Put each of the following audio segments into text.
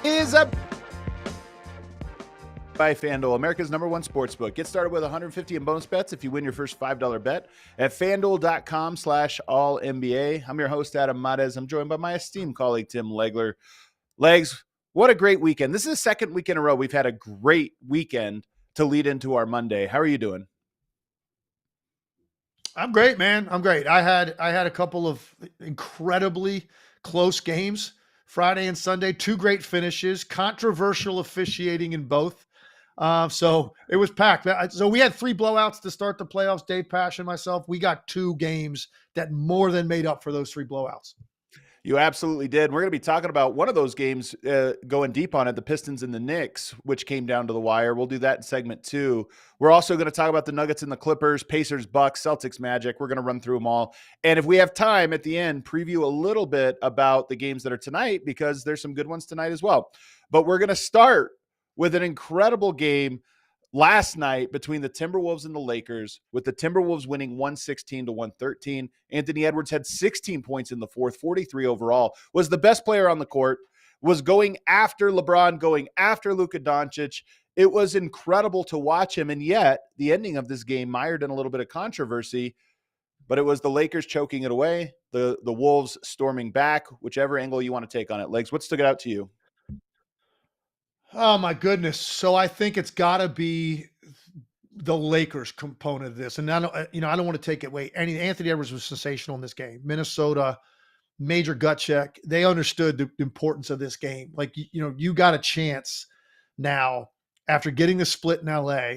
Is up by FanDuel, America's #1 sportsbook. Get started with $150 in bonus bets if you win your first $5 bet at FanDuel.com/AllNBA. I'm your host, Adam Mares. I'm joined by my esteemed colleague, Tim Legler. Legs, what a great weekend. This is the second week in a row we've had a great weekend to lead into our Monday. How are you doing? I'm great, man. I'm great. I had a couple of incredibly close games Friday and Sunday, two great finishes, controversial officiating in both. So it was packed. So we had 3 blowouts to start the playoffs, Dave Pash and myself. We got 2 games that more than made up for those 3 blowouts. You absolutely did. We're going to be talking about one of those games, going deep on it, the Pistons and the Knicks, which came down to the wire. We'll do that in segment 2. We're also going to talk about the Nuggets and the Clippers, Pacers, Bucks, Celtics, Magic. We're going to run through them all. And if we have time at the end, preview a little bit about the games that are tonight, because there's some good ones tonight as well. But we're going to start with an incredible game last night between the Timberwolves and the Lakers, with the Timberwolves winning 116-113. Anthony Edwards had 16 points in the fourth, 43 overall, was the best player on the court, was going after LeBron, going after Luka Doncic. It was incredible to watch him, and yet the ending of this game mired in a little bit of controversy, but it was the Lakers choking it away, the Wolves storming back, whichever angle you want to take on it. Legs, what stood out to you? Oh my goodness. So I think it's gotta be the Lakers component of this. And I don't want to take it away. Anthony Edwards was sensational in this game. Minnesota, major gut check. They understood the importance of this game. Like, you got a chance now after getting the split in LA,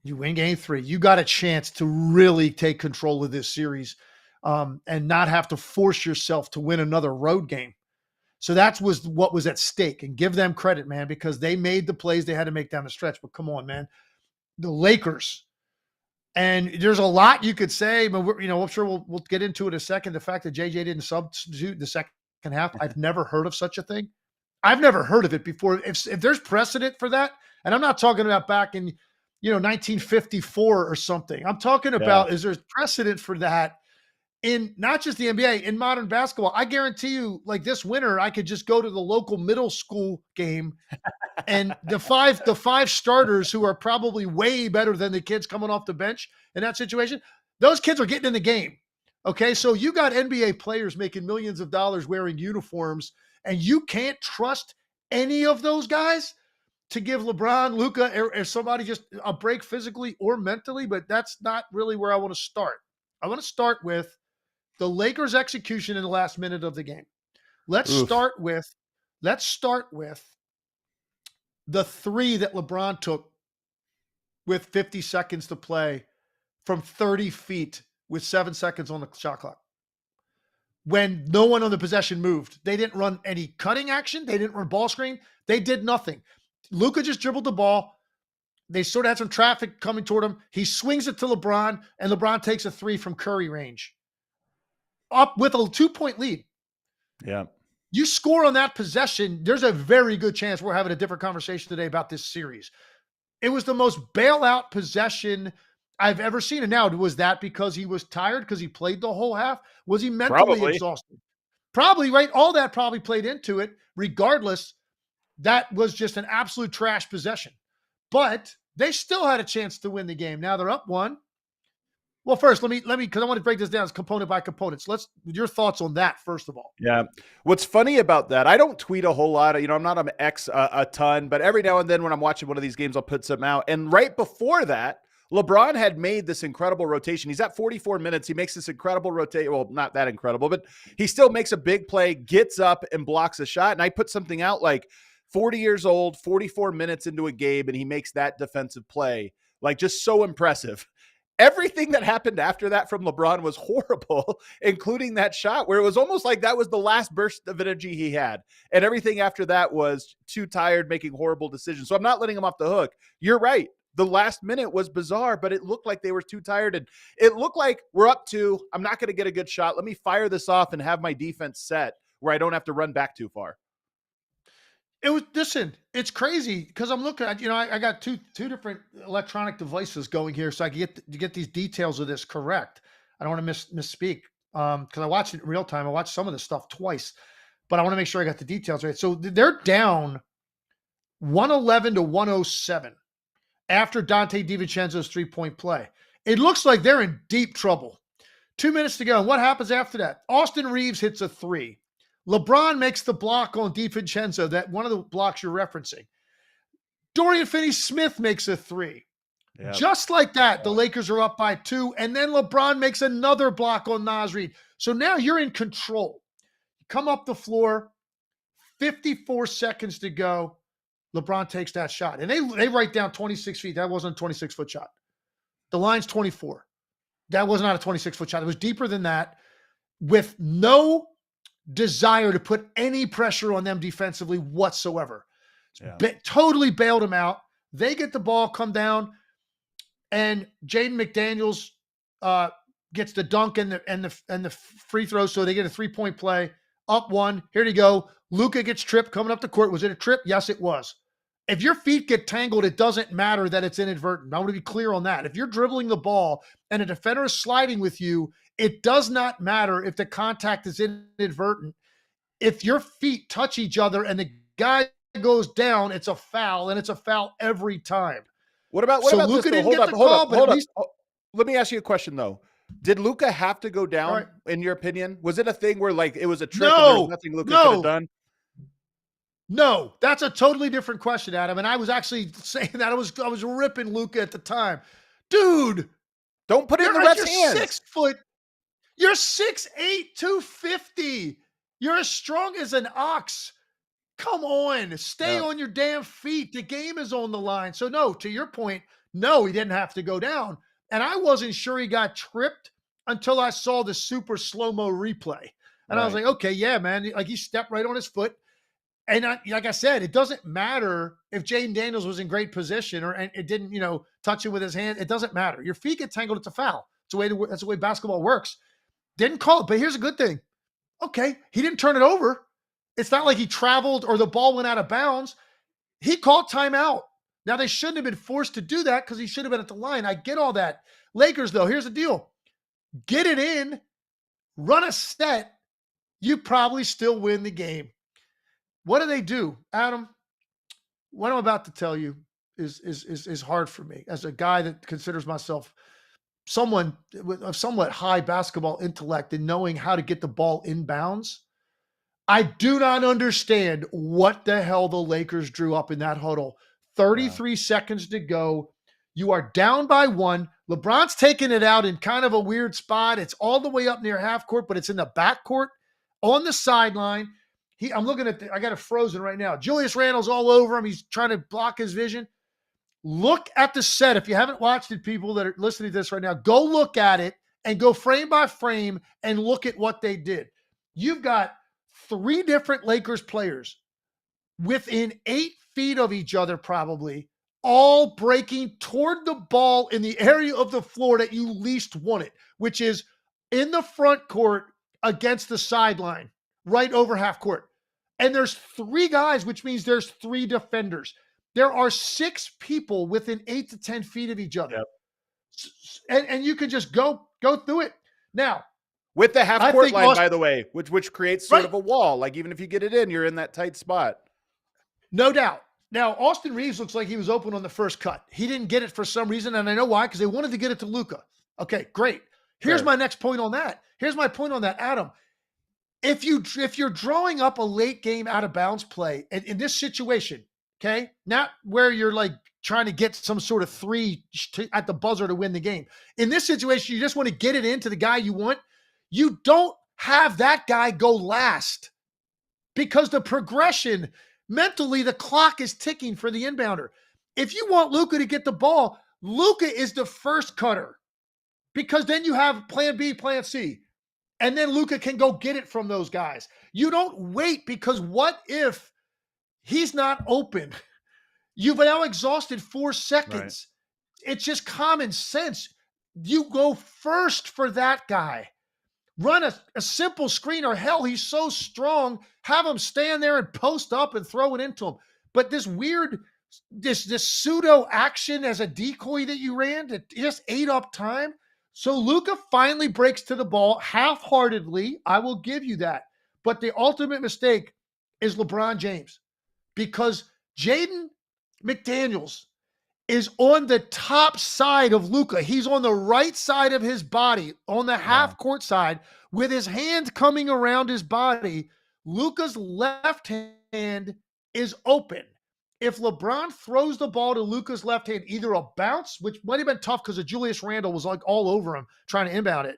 you win game 3, you got a chance to really take control of this series, and not have to force yourself to win another road game. So that was what was at stake, and give them credit, man, because they made the plays they had to make down the stretch. But come on, man, the Lakers, and there's a lot you could say, but I'm sure we'll get into it in a second. The fact that JJ didn't substitute the second half, I've never heard of such a thing. I've never heard of it before. If there's precedent for that, and I'm not talking about back in 1954 or something. I'm talking about, is there precedent for that in not just the NBA, in modern basketball? I guarantee you, like this winter, I could just go to the local middle school game, and the five starters, who are probably way better than the kids coming off the bench in that situation, those kids are getting in the game. Okay, so you got NBA players making millions of dollars wearing uniforms, and you can't trust any of those guys to give LeBron, Luka, or somebody just a break physically or mentally. But that's not really where I want to start. I want to start with the Lakers' execution in the last minute of the game. Let's start with the 3 that LeBron took with 50 seconds to play from 30 feet with 7 seconds on the shot clock, when no one on the possession moved. They didn't run any cutting action. They didn't run ball screen. They did nothing. Luka just dribbled the ball. They sort of had some traffic coming toward him. He swings it to LeBron, and LeBron takes a 3 from Curry range, up with a 2-point lead. Yeah. You score on that possession, there's a very good chance we're having a different conversation today about this series. It was the most bailout possession I've ever seen. And now, was that because he was tired because he played the whole half? Was he mentally exhausted? Probably, right? All that probably played into it. Regardless, that was just an absolute trash possession. But they still had a chance to win the game. Now they're up 1. Well, first, let me, because I want to break this down component by components. Your thoughts on that, first of all. Yeah. What's funny about that, I don't tweet a whole lot. I'm not an a ton, but every now and then when I'm watching one of these games, I'll put something out. And right before that, LeBron had made this incredible rotation. He's at 44 minutes. He makes this incredible rotation. Well, not that incredible, but he still makes a big play, gets up and blocks a shot. And I put something out like 40 years old, 44 minutes into a game, and he makes that defensive play. like just so impressive. Everything that happened after that from LeBron was horrible, including that shot where it was almost like that was the last burst of energy he had. And everything after that was too tired, making horrible decisions. So I'm not letting him off the hook. You're right. The last minute was bizarre, but it looked like they were too tired. And it looked like we're up to, I'm not going to get a good shot. Let me fire this off and have my defense set where I don't have to run back too far. Listen, it's crazy because I'm looking at, I got two different electronic devices going here so I can get these details of this correct. I don't want to misspeak because I watched it in real time. I watched some of this stuff twice, but I want to make sure I got the details right. So they're down 111 to 107 after Dante DiVincenzo's 3-point play. It looks like they're in deep trouble. 2 minutes to go. And what happens after that? Austin Reeves hits a three. LeBron makes the block on DiVincenzo, that one of the blocks you're referencing. Dorian Finney-Smith makes a three. Yep. Just like that, the Lakers are up by 2, and then LeBron makes another block on Naz Reid. So now you're in control. Come up the floor, 54 seconds to go. LeBron takes that shot, and they write down 26 feet. That wasn't a 26-foot shot. The line's 24. That was not a 26-foot shot. It was deeper than that with no desire to put any pressure on them defensively whatsoever. Yeah. Totally bailed them out. They get the ball, come down, and Jaden McDaniels gets the dunk and the free throw, so they get a 3-point play. Up 1. Here you go. Luka gets tripped coming up the court. Was it a trip? Yes, it was. If your feet get tangled, it doesn't matter that it's inadvertent. I want to be clear on that. If you're dribbling the ball and a defender is sliding with you, it does not matter if the contact is inadvertent. If your feet touch each other and the guy goes down, it's a foul, and it's a foul every time. What about Luka didn't get the call, but at least let me ask you a question though. Did Luka have to go down in your opinion? Was it a thing where like it was a trick and there was nothing Luka could have done? No, that's a totally different question, Adam. And I was actually saying that I was ripping Luka at the time. Dude, don't put it in the ref's hands. 6 foot. You're 6'8", 250. You're as strong as an ox. Come on, stay on your damn feet. The game is on the line. So no, to your point, no, he didn't have to go down. And I wasn't sure he got tripped until I saw the super slow-mo replay. And I was like, okay, yeah, man. Like he stepped right on his foot. And like I said, it doesn't matter if Jaden Daniels was in great position or it didn't, touch it with his hand. It doesn't matter. Your feet get tangled, it's a foul. That's the way basketball works. Didn't call it, but here's a good thing. Okay, he didn't turn it over. It's not like he traveled or the ball went out of bounds. He called timeout. Now, they shouldn't have been forced to do that because he should have been at the line. I get all that. Lakers, though, here's the deal. Get it in, run a set, you probably still win the game. What do? Adam, what I'm about to tell you is hard for me as a guy that considers myself someone with a somewhat high basketball intellect and knowing how to get the ball inbounds. I do not understand what the hell the Lakers drew up in that huddle. 33 seconds to go. You are down by 1. LeBron's taking it out in kind of a weird spot. It's all the way up near half court, but it's in the back court on the sideline. I'm looking at I got it frozen right now. Julius Randle's all over him. He's trying to block his vision. Look at the set. If you haven't watched it, people that are listening to this right now, go look at it and go frame by frame and look at what they did. You've got 3 different Lakers players within 8 feet of each other, probably, all breaking toward the ball in the area of the floor that you least want it, which is in the front court against the sideline, right over half court. And there's 3 guys, which means there's 3 defenders. There are 6 people within 8 to 10 feet of each other. Yep. And you can just go through it. Now, with the half court line, by the way, which creates sort of a wall. Like even if you get it in, you're in that tight spot. No doubt. Now, Austin Reeves looks like he was open on the first cut. He didn't get it for some reason, and I know why, because they wanted to get it to Luka. Okay, great. Here's my next point on that. Here's my point on that, Adam. If you're drawing up a late game out of bounds play in this situation, okay, not where you're like trying to get some sort of 3 at the buzzer to win the game. In this situation, you just want to get it into the guy you want. You don't have that guy go last because the progression, mentally, the clock is ticking for the inbounder. If you want Luka to get the ball, Luka is the first cutter because then you have plan B, plan C. And then Luka can go get it from those guys. You don't wait because what if he's not open? You've now exhausted 4 Right. seconds. It's just common sense. You go first for that guy. Run a simple screen, or hell, he's so strong. Have him stand there and post up and throw it into him. But this weird, this pseudo action as a decoy that you ran, it just ate up time. So Luka finally breaks to the ball half-heartedly. I will give you that. But the ultimate mistake is LeBron James, because Jaden McDaniels is on the top side of Luka. He's on the right side of his body, on the half court side, with his hand coming around his body. Luka's left hand is open. If LeBron throws the ball to Luka's left hand, either a bounce, which might have been tough because of Julius Randle was like all over him trying to inbound it.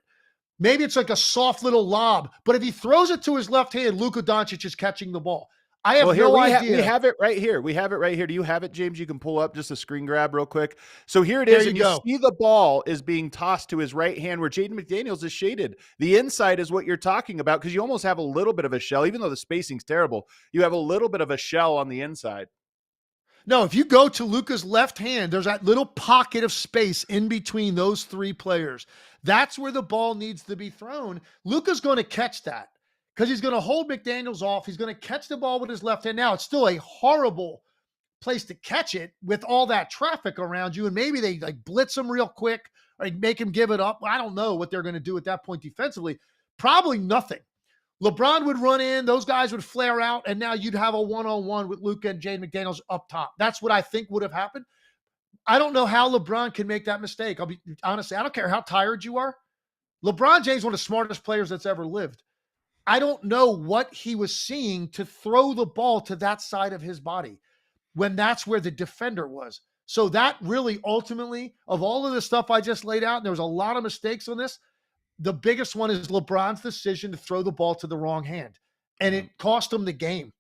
Maybe it's like a soft little lob. But if he throws it to his left hand, Luka Doncic is catching the ball. I have no idea. We have it right here. We have it right here. Do you have it, James? You can pull up just a screen grab real quick. So here it is. There you go. You see the ball is being tossed to his right hand where Jaden McDaniels is shaded. The inside is what you're talking about, because you almost have a little bit of a shell. Even though the spacing's terrible, you have a little bit of a shell on the inside. No, if you go to Luka's left hand, there's that little pocket of space in between those 3 players. That's where the ball needs to be thrown. Luka's going to catch that because he's going to hold McDaniels off. He's going to catch the ball with his left hand. Now, it's still a horrible place to catch it with all that traffic around you. And maybe they like blitz him real quick or make him give it up. I don't know what they're going to do at that point defensively. Probably nothing. LeBron would run in, those guys would flare out, and now you'd have a one-on-one with Luka and Jaden McDaniels up top. That's what I think would have happened. I don't know how LeBron can make that mistake. I'll be honestly, I don't care how tired you are. LeBron James, one of the smartest players that's ever lived. I don't know what he was seeing to throw the ball to that side of his body when that's where the defender was. So that really ultimately, of all of the stuff I just laid out, and there was a lot of mistakes on this, the biggest one is LeBron's decision to throw the ball to the wrong hand. And it cost him the game,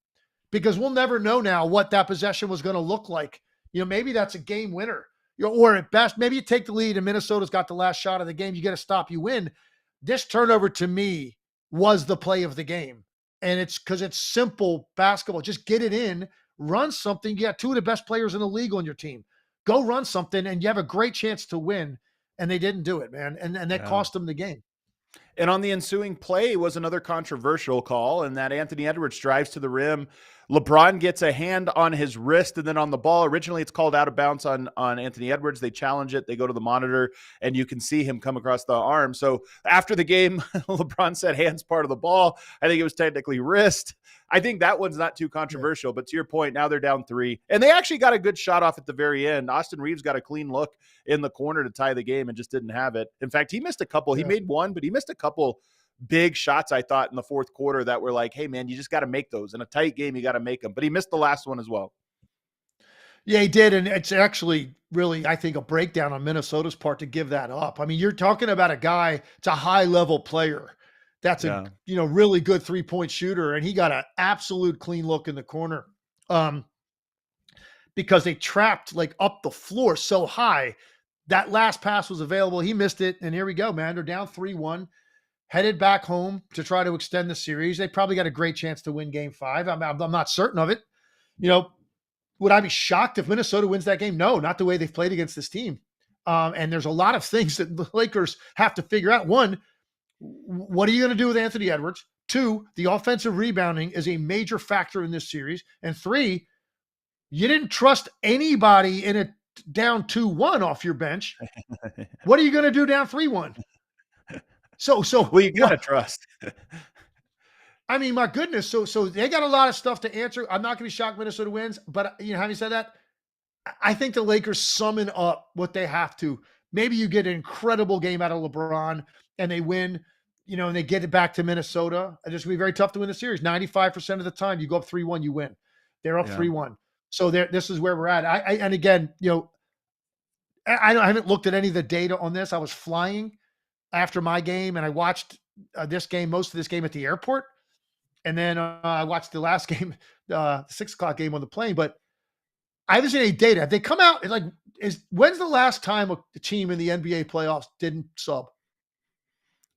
because we'll never know now what that possession was going to look like. Maybe that's a game winner, or at best, maybe you take the lead and Minnesota's got the last shot of the game. You get a stop, you win. This turnover to me was the play of the game. And it's because it's simple basketball. Just get it in, run something. You got 2 of the best players in the league on your team. Go run something and you have a great chance to win. And they didn't do it, man. And that cost them the game. And on the ensuing play was another controversial call, and that Anthony Edwards drives to the rim. LeBron gets a hand on his wrist and then on the ball. Originally, it's called out of bounds on Anthony Edwards. They challenge it. They go to the monitor, and you can see him come across the arm. So after the game, LeBron said hand's part of the ball. I think it was technically wrist. I think that one's not too controversial. But to your point, now they're down 3. And they actually got a good shot off at the very end. Austin Reeves got a clean look in the corner to tie the game and just didn't have it. In fact, he missed a couple. He made one, but he missed a couple big shots, I thought, in the fourth quarter that were like, hey, man, you just got to make those. In a tight game, you got to make them. But he missed the last one as well. Yeah, he did. And it's actually really, I think, a breakdown on Minnesota's part to give that up. I mean, you're talking about a guy, it's a high-level player. That's a really good 3-point shooter, and he got an absolute clean look in the corner because they trapped like up the floor so high. That last pass was available. He missed it, and here we go, man. They're down 3-1, headed back home to try to extend the series. They probably got a great chance to win Game 5. I'm not certain of it. Would I be shocked if Minnesota wins that game? No, not the way they've played against this team. And there's a lot of things that the Lakers have to figure out. One, what are you going to do with Anthony Edwards? 2, the offensive rebounding is a major factor in this series. And 3, you didn't trust anybody in a down 2-1 off your bench. What are you going to do down 3-1? So well, you got to trust. I mean, my goodness. So they got a lot of stuff to answer. I'm not going to be shocked Minnesota wins, but having said that, I think the Lakers summon up what they have to. Maybe you get an incredible game out of LeBron and they win, and they get it back to Minnesota. It's going to be very tough to win the series. 95% of the time, you go up 3-1, you win. They're up 3-1. So this is where we're at. And again, I haven't looked at any of the data on this. I was flying after my game, and I watched most of this game at the airport. And then I watched the last game, the 6 o'clock game on the plane. But I haven't seen any data. Have they come out and like, when's the last time a team in the NBA playoffs didn't sub?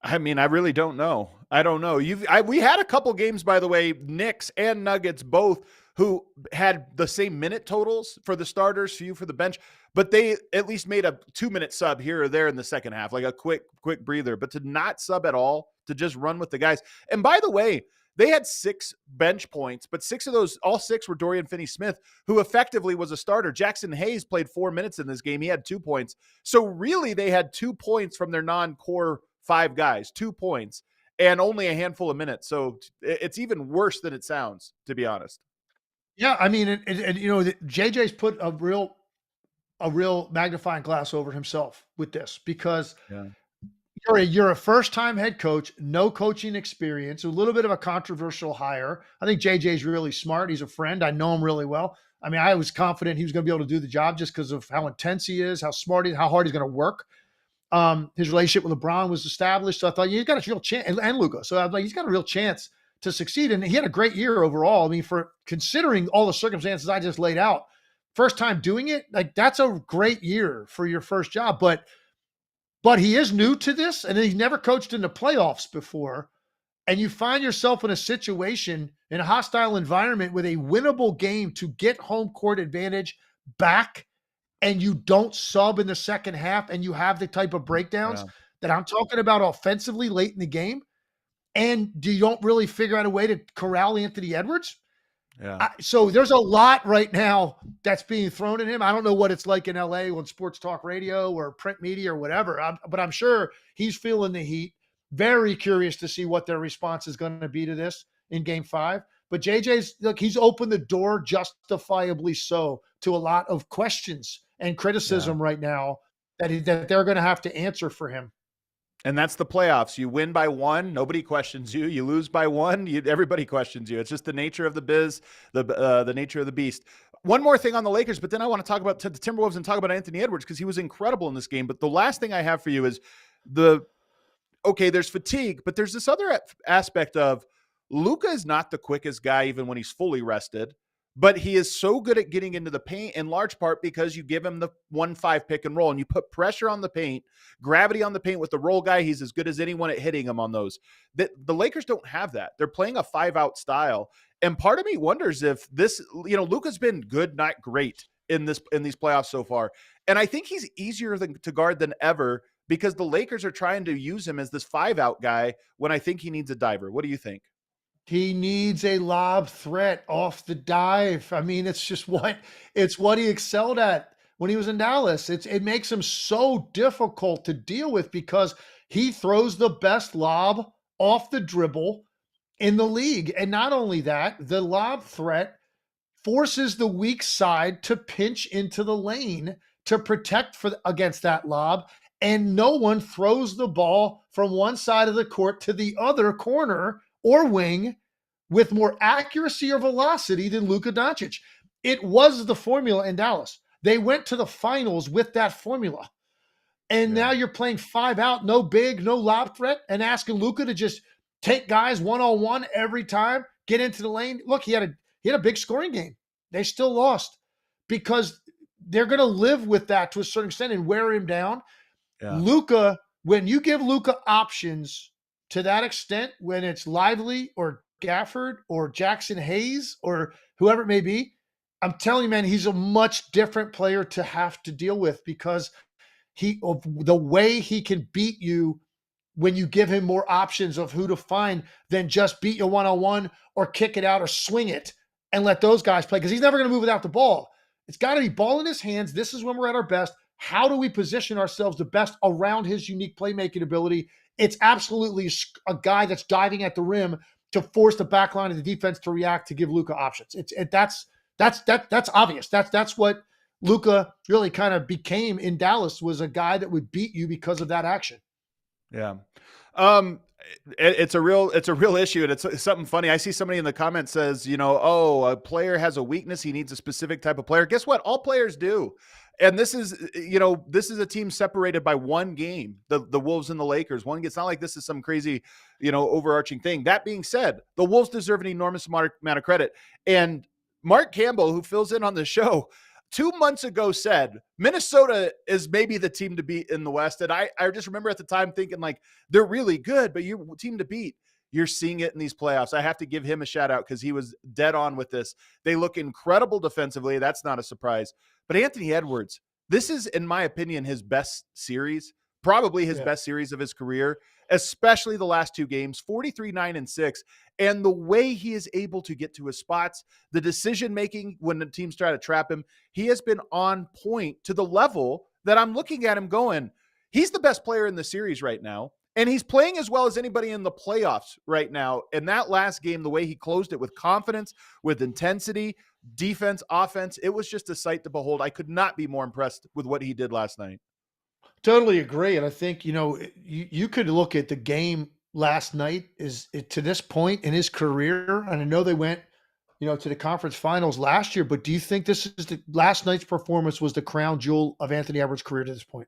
I mean, I really don't know. I don't know. We had a couple games, by the way, Knicks and Nuggets both, who had the same minute totals for the starters, few for the bench, but they at least made a 2-minute sub here or there in the second half, like a quick breather. But to not sub at all, to just run with the guys. And by the way, they had 6 bench points, but 6 of those, all 6 were Dorian Finney-Smith, who effectively was a starter. Jackson Hayes played 4 minutes in this game. He had 2 points. So really, they had 2 points from their non-core 5 guys, 2 points, and only a handful of minutes. So it's even worse than it sounds, to be honest. Yeah, I mean, JJ's put a real magnifying glass over himself with this, because Yeah. you're a first-time head coach, no coaching experience, a little bit of a controversial hire. I think JJ's really smart. He's a friend. I know him really well. I mean, I was confident he was going to be able to do the job just because of how intense he is, how smart he is, how hard he's going to work. His relationship with LeBron was established. So I thought, he's got a real chance, and Luka. So I'm like, he's got a real chance to succeed. And he had a great year overall. I mean, for considering all the circumstances I just laid out, first time doing it, like that's a great year for your first job. But he is new to this, and he's never coached in the playoffs before. And you find yourself in a situation, in a hostile environment with a winnable game to get home court advantage back, and you don't sub in the second half, and you have the type of breakdowns that I'm talking about offensively late in the game, and you don't really figure out a way to corral Anthony Edwards. Yeah. So there's a lot right now that's being thrown at him. I don't know what it's like in LA on sports talk radio or print media or whatever, but I'm sure he's feeling the heat. Very curious to see what their response is going to be to this in game 5. But JJ's, look, he's opened the door, justifiably so, to a lot of questions and criticism right now that they're going to have to answer for him. And that's the playoffs. You win by 1, nobody questions you. You lose by 1, everybody questions you. It's just the nature of the biz, the nature of the beast. One more thing on the Lakers, but then I want to talk about the Timberwolves and talk about Anthony Edwards, because he was incredible in this game. But the last thing I have for you is there's fatigue, but there's this other aspect of Luka is not the quickest guy even when he's fully rested, but he is so good at getting into the paint, in large part because you give him the 1-5 pick and roll, and you put pressure on the paint, gravity on the paint with the roll guy. He's as good as anyone at hitting him on those. The Lakers don't have that. They're playing a 5-out style. And part of me wonders if this, Luka's been good, not great in these playoffs so far. And I think he's easier to guard than ever, because the Lakers are trying to use him as this 5-out guy when I think he needs a diver. What do you think? He needs a lob threat off the dive. I mean, it's what he excelled at when he was in Dallas. It makes him so difficult to deal with, because he throws the best lob off the dribble in the league. And not only that, the lob threat forces the weak side to pinch into the lane to protect against that lob. And no one throws the ball from one side of the court to the other corner or wing with more accuracy or velocity than Luka Doncic. It was the formula in Dallas. They went to the finals with that formula. And now you're playing 5-out, no big, no lob threat, and asking Luka to just take guys one-on-one every time, get into the lane. Look, he had a big scoring game. They still lost, because they're going to live with that to a certain extent and wear him down. Luka, when you give Luka options to that extent, when it's Lively or Gafford or Jackson Hayes or whoever it may be, I'm telling you, man, he's a much different player to have to deal with, because of the way he can beat you when you give him more options of who to find than just beat you one-on-one or kick it out or swing it and let those guys play, because he's never going to move without the ball. It's got to be ball in his hands. This is when we're at our best. How do we position ourselves the best around his unique playmaking ability? It's absolutely a guy that's diving at the rim to force the back line of the defense to react, to give Luka options. That's obvious. That's what Luka really kind of became in Dallas, was a guy that would beat you because of that action. Yeah. It's a real issue, and it's something funny. I see somebody in the comments says, a player has a weakness. He needs a specific type of player. Guess what? All players do. And this is a team separated by 1 game, the Wolves and the Lakers. It's not like this is some crazy, overarching thing. That being said, the Wolves deserve an enormous amount of credit. And Mark Campbell, who fills in on the show, 2 months ago said Minnesota is maybe the team to beat in the West. And I just remember at the time thinking like, they're really good, but you're team to beat. You're seeing it in these playoffs. I have to give him a shout out because he was dead on with this. They look incredible defensively. That's not a surprise. But Anthony Edwards, this is, in my opinion, his best series, probably his best series of his career, especially the last 2 games, 43, 9, and 6. And the way he is able to get to his spots, the decision-making when the teams try to trap him, he has been on point to the level that I'm looking at him going, he's the best player in the series right now. And he's playing as well as anybody in the playoffs right now. And that last game, the way he closed it with confidence, with intensity, defense, offense, it was just a sight to behold. I could not be more impressed with what he did last night. Totally agree. And I think, you could look at the game last night to this point in his career. And I know they went, to the conference finals last year, but do you think this is last night's performance was the crown jewel of Anthony Edwards' career to this point?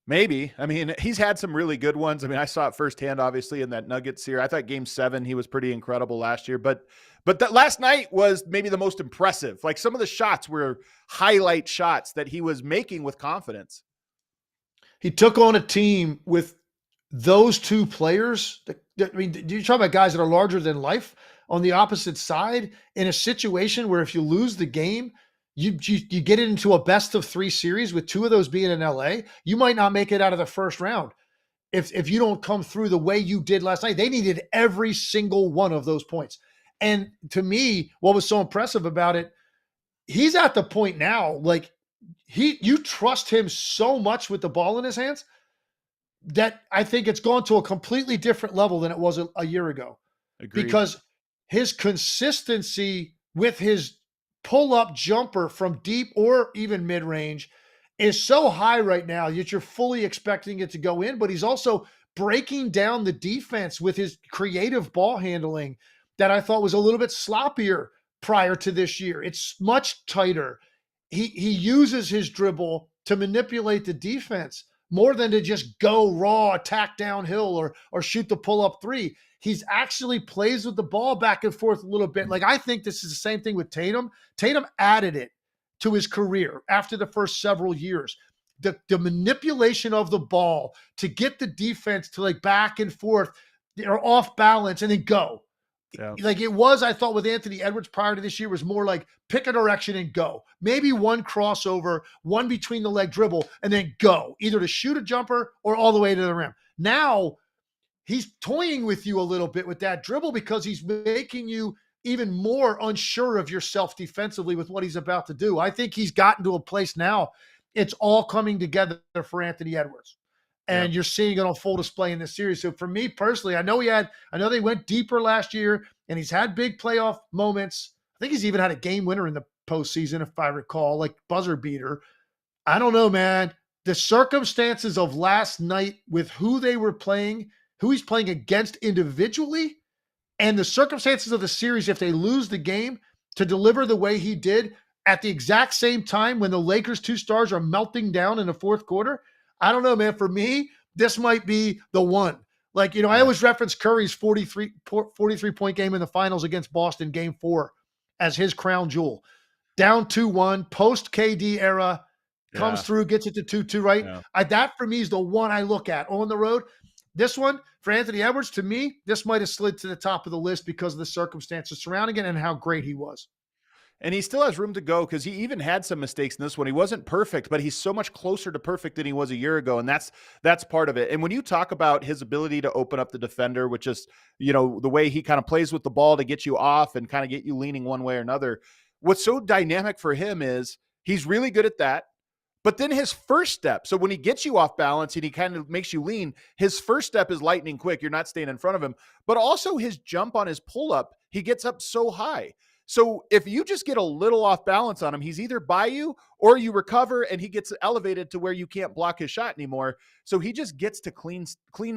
Maybe. I mean, he's had some really good ones. I mean, I saw it firsthand, obviously, in that Nuggets series. I thought Game 7, he was pretty incredible last year. But that last night was maybe the most impressive. Like some of the shots were highlight shots that he was making with confidence. He took on a team with those 2 players. I mean, you're talking about guys that are larger than life on the opposite side in a situation where if you lose the game, you get it into a best of 3 series with 2 of those being in LA, you might not make it out of the first round. If you don't come through the way you did last night. They needed every single one of those points. And to me, what was so impressive about it, he's at the point now, like you trust him so much with the ball in his hands that I think it's gone to a completely different level than it was a year ago. Agreed. Because his consistency with his pull-up jumper from deep or even mid-range is so high right now that you're fully expecting it to go in, but he's also breaking down the defense with his creative ball handling that I thought was a little bit sloppier prior to this year. It's much tighter. He uses his dribble to manipulate the defense more than to just go raw, attack downhill or shoot the pull-up 3. He's actually plays with the ball back and forth a little bit. Like, I think this is the same thing with Tatum. Tatum added it to his career after the first several years. The manipulation of the ball to get the defense to like back and forth or off balance and then go. Yeah. Like it was, I thought with Anthony Edwards prior to this year was more like pick a direction and go. Maybe one crossover, one between the leg dribble, and then go either to shoot a jumper or all the way to the rim. Now he's toying with you a little bit with that dribble because he's making you even more unsure of yourself defensively with what he's about to do. I think he's gotten to a place now. It's all coming together for Anthony Edwards. And you're seeing it on full display in this series. So for me personally, I know they went deeper last year and he's had big playoff moments. I think he's even had a game winner in the postseason, if I recall, like buzzer beater. I don't know, man. The circumstances of last night with who they were playing, who he's playing against individually, and the circumstances of the series, if they lose the game, to deliver the way he did at the exact same time when the Lakers' 2 stars are melting down in the fourth quarter. I don't know, man. For me, this might be the one. Like, I always reference Curry's 43-point game in the finals against Boston, game 4, as his crown jewel. Down 2-1, post-KD era, comes through, gets it to 2-2, right? Yeah. That, for me, is the one I look at on the road. This one, for Anthony Edwards, to me, this might have slid to the top of the list because of the circumstances surrounding it and how great he was. And he still has room to go because he even had some mistakes in this one. He wasn't perfect, but he's so much closer to perfect than he was a year ago. And that's part of it. And when you talk about his ability to open up the defender, which is, the way he kind of plays with the ball to get you off and kind of get you leaning one way or another, what's so dynamic for him is he's really good at that. But then his first step, so when he gets you off balance and he kind of makes you lean, his first step is lightning quick. You're not staying in front of him. But also his jump on his pull-up, he gets up so high. So if you just get a little off balance on him, he's either by you or you recover and he gets elevated to where you can't block his shot anymore. So he just gets to clean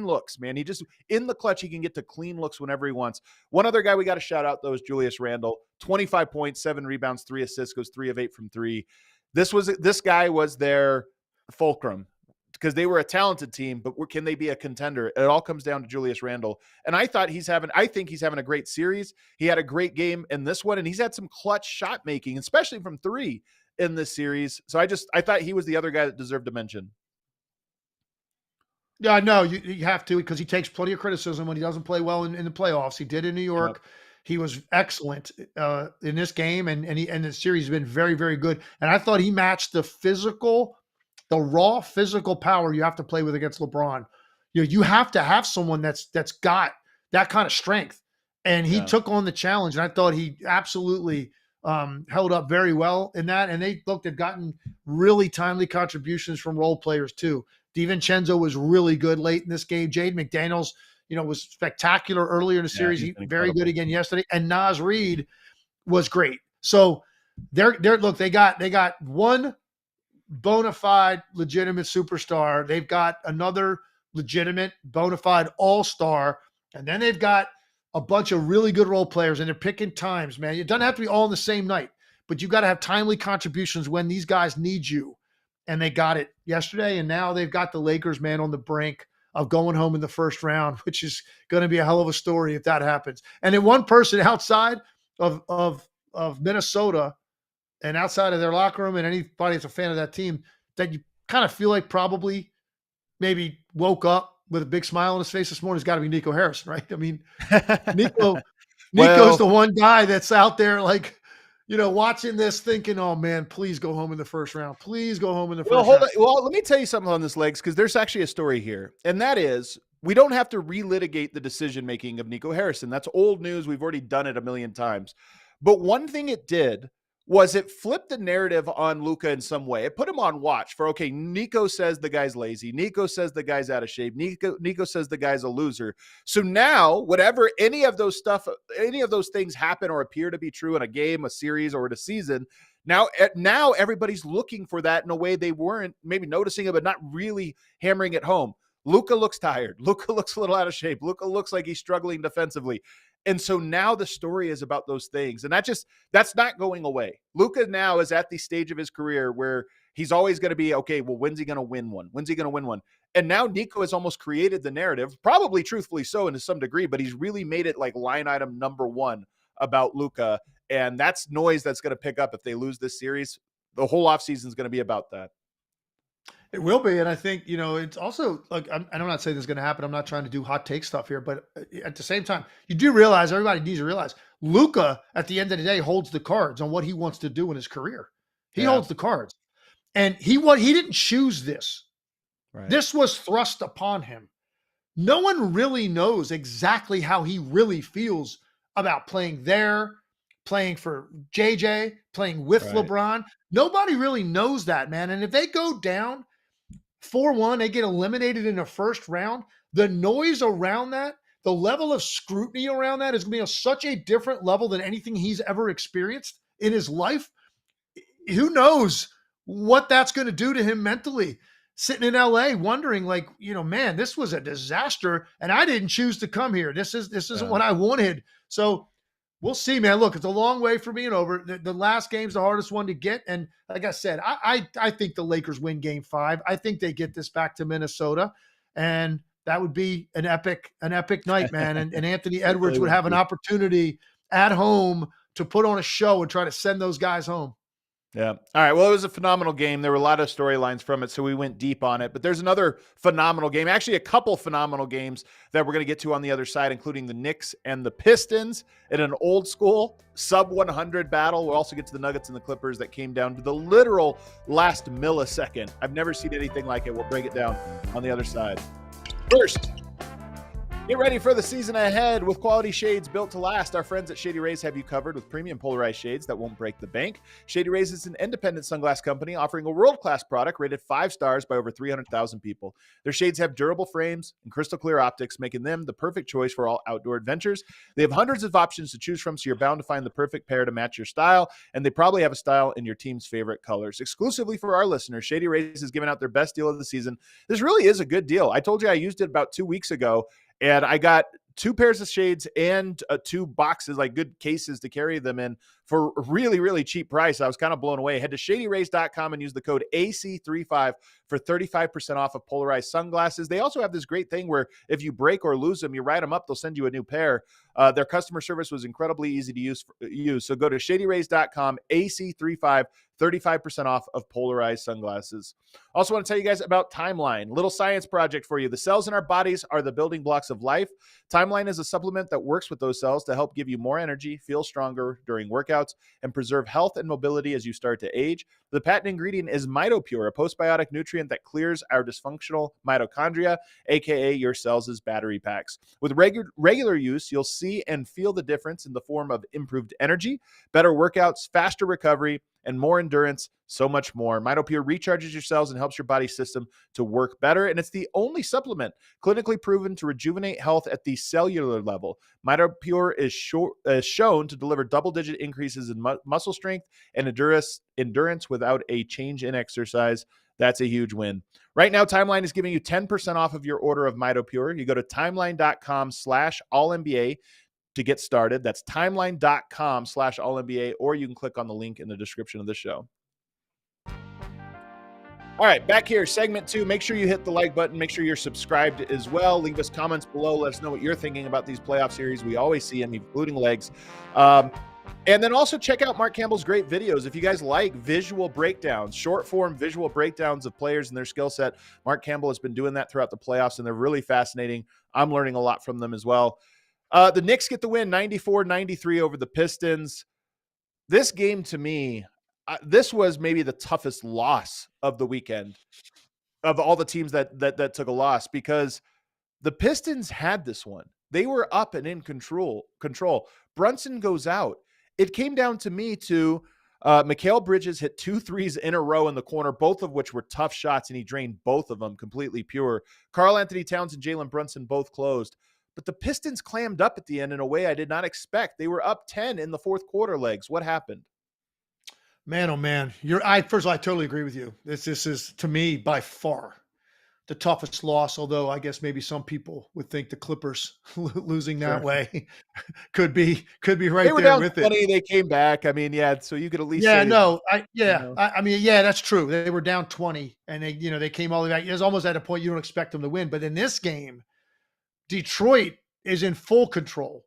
looks, man. He just, in the clutch, he can get to clean looks whenever he wants. One other guy we got to shout out, though, is Julius Randle. 25 points, 7 rebounds, 3 assists, goes 3 of 8 from 3. This guy was their fulcrum because they were a talented team, but can they be a contender? It all comes down to Julius Randle. And I think he's having a great series. He had a great game in this one, and he's had some clutch shot making, especially from 3 in this series. So I thought he was the other guy that deserved to mention. Yeah, no, you have to, because he takes plenty of criticism when he doesn't play well in the playoffs. He did in New York. Yep. He was excellent in this game, and the series has been very, very good. And I thought he matched the raw physical power you have to play with against LeBron. You have to have someone that's got that kind of strength. And he took on the challenge, and I thought he absolutely held up very well in that. And they've gotten really timely contributions from role players too. DiVincenzo was really good late in this game. Jaden McDaniels, was spectacular earlier in the series. He very good again yesterday. And Naz Reid was great. So they're look, they got one bona fide legitimate superstar. They've got another legitimate bona fide all-star. And then they've got a bunch of really good role players, and they're picking times, man. It doesn't have to be all in the same night, but you got to have timely contributions when these guys need you. And they got it yesterday, and now they've got the Lakers, man, on the brink of going home in the first round, which is going to be a hell of a story if that happens. And then one person outside of Minnesota and outside of their locker room and anybody that's a fan of that team that you kind of feel like probably maybe woke up with a big smile on his face this morning has got to be Nico Harrison, right? I mean, Nico's the one guy that's out there like, watching this thinking, oh man, please go home in the first round. Please go home in the first round. Well, let me tell you something on this, Legs, because there's actually a story here. And that is, we don't have to relitigate the decision-making of Nico Harrison. That's old news. We've already done it a million times. But one thing it did was it flipped the narrative on Luka in some way. It put him on watch for, okay, Nico says the guy's lazy. Nico says the guy's out of shape. Nico says the guy's a loser. So now, whatever any of those things happen or appear to be true in a game, a series, or in a season, now everybody's looking for that in a way they weren't maybe noticing it, but not really hammering it home. Luka looks tired. Luka looks a little out of shape. Luka looks like he's struggling defensively. And so now the story is about those things. And that's not going away. Luka now is at the stage of his career where he's always going to be, okay, well, when's he going to win one? When's he going to win one? And now Nico has almost created the narrative, probably truthfully so and to some degree, but he's really made it like line item number one about Luka. And that's noise that's going to pick up if they lose this series. The whole offseason is going to be about that. It will be. And I think, it's also like, I'm not saying this is going to happen. I'm not trying to do hot take stuff here, but at the same time, you do realize, everybody needs to realize, Luka at the end of the day holds the cards on what he wants to do in his career. He holds the cards, and he didn't choose this. Right. This was thrust upon him. No one really knows exactly how he really feels about playing there, playing for JJ, playing with LeBron. Nobody really knows that, man. And if they go down 4-1, they get eliminated in the first round, the noise around that, the level of scrutiny around that is going to be on such a different level than anything he's ever experienced in his life. Who knows what that's going to do to him mentally, sitting in LA wondering like, man, this was a disaster and I didn't choose to come here. This isn't what I wanted. So we'll see, man. Look, it's a long way from being over. The last game's the hardest one to get. And like I said, I think the Lakers win game 5. I think they get this back to Minnesota. And that would be an epic night, man. And Anthony Edwards would have an opportunity at home to put on a show and try to send those guys home. Yeah. All right. Well, it was a phenomenal game. There were a lot of storylines from it, so we went deep on it. But there's another phenomenal game, actually a couple phenomenal games that we're going to get to on the other side, including the Knicks and the Pistons in an old school sub-100 battle. We'll also get to the Nuggets and the Clippers that came down to the literal last millisecond. I've never seen anything like it. We'll break it down on the other side. First, get ready for the season ahead with quality shades built to last. Our friends at Shady Rays have you covered with premium polarized shades that won't break the bank. Shady Rays is an independent sunglass company offering a world-class product rated 5 stars by over 300,000 people. Their shades have durable frames and crystal clear optics, making them the perfect choice for all outdoor adventures. They have hundreds of options to choose from, so you're bound to find the perfect pair to match your style, and they probably have a style in your team's favorite colors. Exclusively for our listeners, Shady Rays is giving out their best deal of the season. This really is a good deal. I told you I used it about 2 weeks ago, and I got 2 pairs of shades and 2 boxes, like good cases to carry them in for a really, really cheap price. I was kind of blown away. Head to shadyrays.com and use the code AC35 for 35% off of polarized sunglasses. They also have this great thing where if you break or lose them, you write them up, they'll send you a new pair. Their customer service was incredibly easy to use. So go to shadyrays.com, AC35, 35% off of polarized sunglasses. Also want to tell you guys about Timeline, little science project for you. The cells in our bodies are the building blocks of life. Timeline is a supplement that works with those cells to help give you more energy, feel stronger during workouts, and preserve health and mobility as you start to age. The patent ingredient is MitoPure, a postbiotic nutrient that clears our dysfunctional mitochondria, aka your cells' battery packs. With regular use, you'll see and feel the difference in the form of improved energy, better workouts, faster recovery, and more endurance, so much more. MitoPure recharges your cells and helps your body system to work better, and it's the only supplement clinically proven to rejuvenate health at the cellular level. MitoPure is shown to deliver double-digit increases in muscle strength and endurance without a change in exercise. That's a huge win. Right now, Timeline is giving you 10% off of your order of MitoPure. You go to timeline.com/allNBA to get started. That's timeline.com/allNBA, or you can click on the link in the description of the show. All right, back here, segment 2. Make sure you hit the like button. Make sure you're subscribed as well. Leave us comments below. Let us know what you're thinking about these playoff series. We always see them, including legs. And then also check out Mark Campbell's great videos. If you guys like visual breakdowns, short form visual breakdowns of players and their skill set, Mark Campbell has been doing that throughout the playoffs, and they're really fascinating. I'm learning a lot from them as well. The Knicks get the win 94-93 over the Pistons. This game, to me, this was maybe the toughest loss of the weekend of all the teams that took a loss, because the Pistons had this one. They were up and in control. Brunson goes out. It came down to me to Mikal Bridges hit 2 threes in a row in the corner, both of which were tough shots, and he drained both of them completely pure. Karl-Anthony Towns and Jalen Brunson both closed. But the Pistons clammed up at the end in a way I did not expect. They were up 10 in the fourth quarter, legs. What happened? Man, oh man. First of all, I totally agree with you. This is, to me, by far the toughest loss, although I guess maybe some people would think the Clippers losing that way could be right they were there down with 20, it. They came back. I mean, yeah, so you could at least Yeah, say, no, know. I mean, yeah, that's true. They were down 20 and they came all the way back. It was almost at a point you don't expect them to win. But in this game, Detroit is in full control.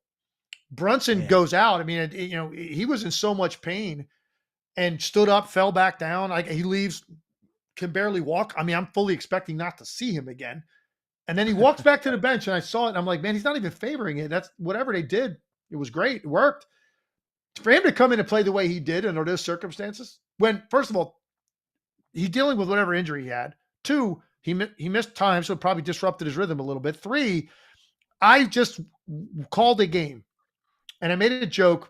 Brunson goes out. I mean, he was in so much pain and stood up, fell back down. He leaves, can barely walk. I mean, I'm fully expecting not to see him again. And then he walks back to the bench, and I saw it, and I'm like, man, he's not even favoring it. That's whatever they did. It was great. It worked. For him to come in and play the way he did under those circumstances, when, first of all, he's dealing with whatever injury he had. 2, he missed time, so it probably disrupted his rhythm a little bit. 3, I just called a game, and I made a joke,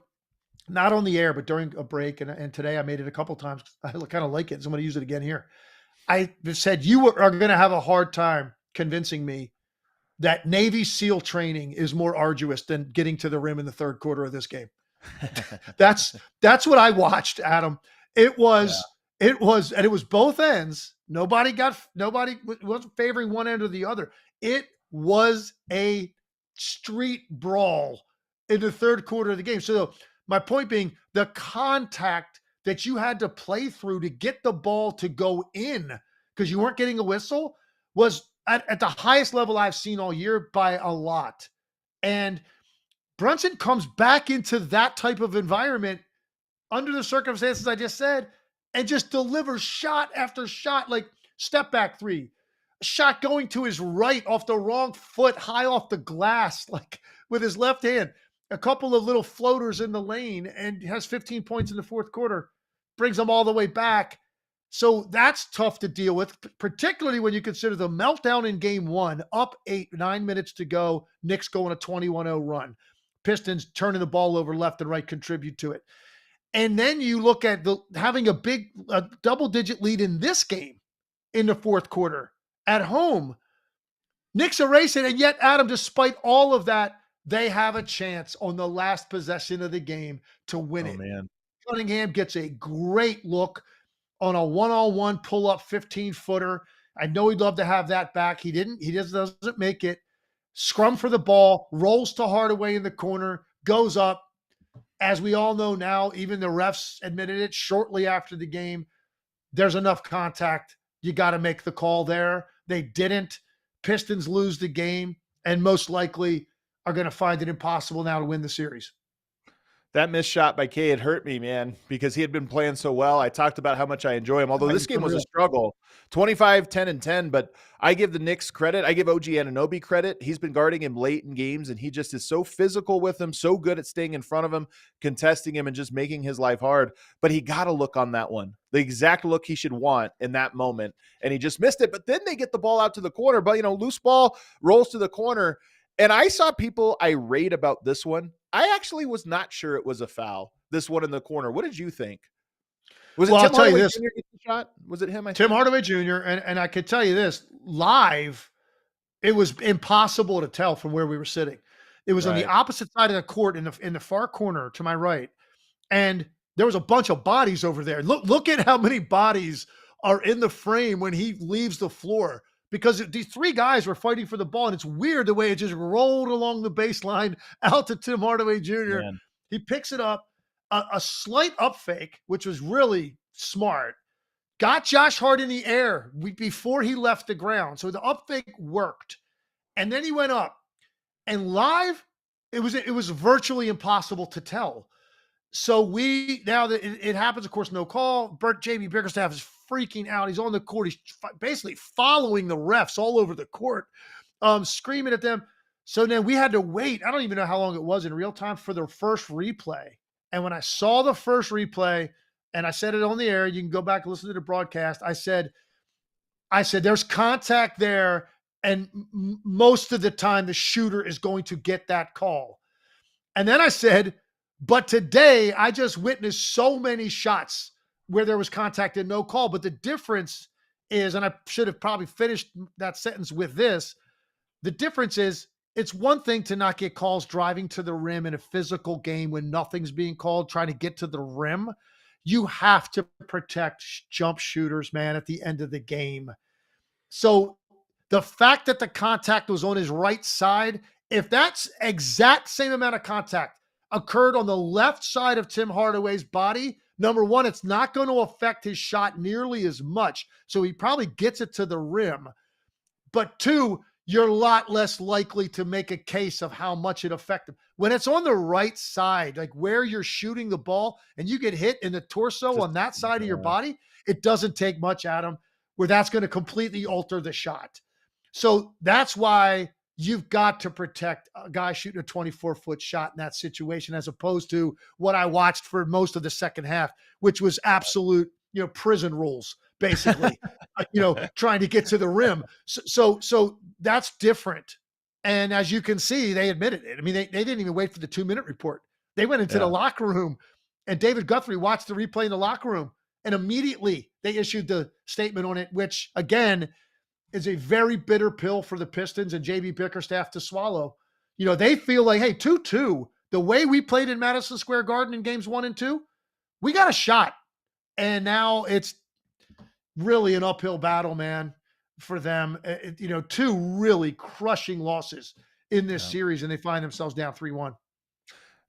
not on the air, but during a break, and today I made it a couple times. I kind of like it, so I'm going to use it again here. I said, you are going to have a hard time convincing me that Navy SEAL training is more arduous than getting to the rim in the third quarter of this game. That's what I watched, Adam. It was both ends. Nobody wasn't favoring one end or the other. It was a street brawl in the third quarter of the game. So my point being, the contact that you had to play through to get the ball to go in because you weren't getting a whistle was at the highest level I've seen all year by a lot. And Brunson comes back into that type of environment under the circumstances I just said and just delivers shot after shot, like step back 3, a shot going to his right off the wrong foot, high off the glass, like with his left hand. A couple of little floaters in the lane, and has 15 points in the fourth quarter, brings them all the way back. So that's tough to deal with, particularly when you consider the meltdown in game 1, up 9 minutes to go, Knicks going a 21-0 run. Pistons turning the ball over left and right contribute to it. And then you look at having a double-digit lead in this game in the fourth quarter at home. Knicks erase it, and yet, Adam, despite all of that, they have a chance on the last possession of the game to win it. Man. Cunningham gets a great look on a one-on-one pull-up 15-footer. I know he'd love to have that back. He doesn't make it. Scrum for the ball, rolls to Hardaway in the corner, goes up. As we all know now, even the refs admitted it shortly after the game. There's enough contact. You got to make the call there. They didn't. Pistons lose the game, and most likely are going to find it impossible now to win the series. That missed shot by K had hurt me, man, because he had been playing so well. I talked about how much I enjoy him, although this game was a struggle. 25, 10, and 10, but I give the Knicks credit. I give OG Anunoby credit. He's been guarding him late in games, and he just is so physical with him, so good at staying in front of him, contesting him, and just making his life hard. But he got a look on that one, the exact look he should want in that moment, and he just missed it. But then they get the ball out to the corner, but, loose ball rolls to the corner, and I saw people irate about this one. I actually was not sure it was a foul, this one in the corner. What did you think? Was it Well, Tim I'll tell you Hardaway this. Jr. get the shot? Was it him? Tim Hardaway Jr. And I could tell you this, live, it was impossible to tell from where we were sitting. It was on the Right. opposite side of the court in the far corner to my right. And there was a bunch of bodies over there. Look at how many bodies are in the frame when he leaves the floor, because these three guys were fighting for the ball. And it's weird the way it just rolled along the baseline out to Tim Hardaway Jr. Man. He picks it up, a slight up fake, which was really smart. Got Josh Hart in the air before he left the ground. So the up fake worked. And then he went up. And live, it was virtually impossible to tell. So now that it happens, of course, no call. JB Bickerstaff is freaking out. He's on the court. He's basically following the refs all over the court, screaming at them. So then we had to wait. I don't even know how long it was in real time for the first replay. And when I saw the first replay, and I said it on the air, you can go back and listen to the broadcast. I said, there's contact there, and most of the time the shooter is going to get that call. And then I said, but today I just witnessed so many shots where there was contact and no call. But the difference is, and I should have probably finished that sentence with this, the difference is, it's one thing to not get calls driving to the rim in a physical game when nothing's being called, trying to get to the rim. You have to protect jump shooters, man, at the end of the game. So the fact that the contact was on his right side, if that's exact same amount of contact occurred on the left side of Tim Hardaway's body, number one, it's not going to affect his shot nearly as much. So he probably gets it to the rim. But two, you're a lot less likely to make a case of how much it affected. When it's on the right side, like where you're shooting the ball and you get hit in the torso on that side of your body, it doesn't take much, Adam, where that's going to completely alter the shot. So that's why you've got to protect a guy shooting a 24-foot shot in that situation, as opposed to what I watched for most of the second half, which was absolute, prison rules, basically, trying to get to the rim. So that's different. And as you can see, they admitted it. I mean, they didn't even wait for the 2-minute report. They went into the locker room, and David Guthrie watched the replay in the locker room, and immediately they issued the statement on it, which again is a very bitter pill for the Pistons and JB Bickerstaff to swallow. They feel like, hey, 2-2, the way we played in Madison Square Garden in games 1 and 2, we got a shot. And now it's really an uphill battle, man, for them. 2 really crushing losses in this series, and they find themselves down 3-1.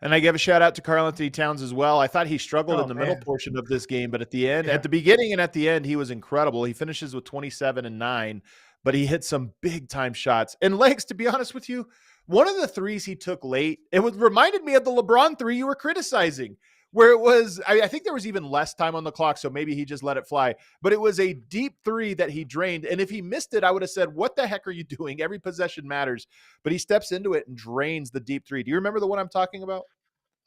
And I give a shout out to Karl-Anthony Towns as well. I thought he struggled in the middle portion of this game, but at the end, at the beginning and at the end, he was incredible. He finishes with 27 and 9, but he hit some big time shots. And Legs, to be honest with you, one of the threes he took late, reminded me of the LeBron 3 you were criticizing, where it was, I think there was even less time on the clock, so maybe he just let it fly. But it was a deep 3 that he drained. And if he missed it, I would have said, what the heck are you doing? Every possession matters. But he steps into it and drains the deep 3. Do you remember the one I'm talking about?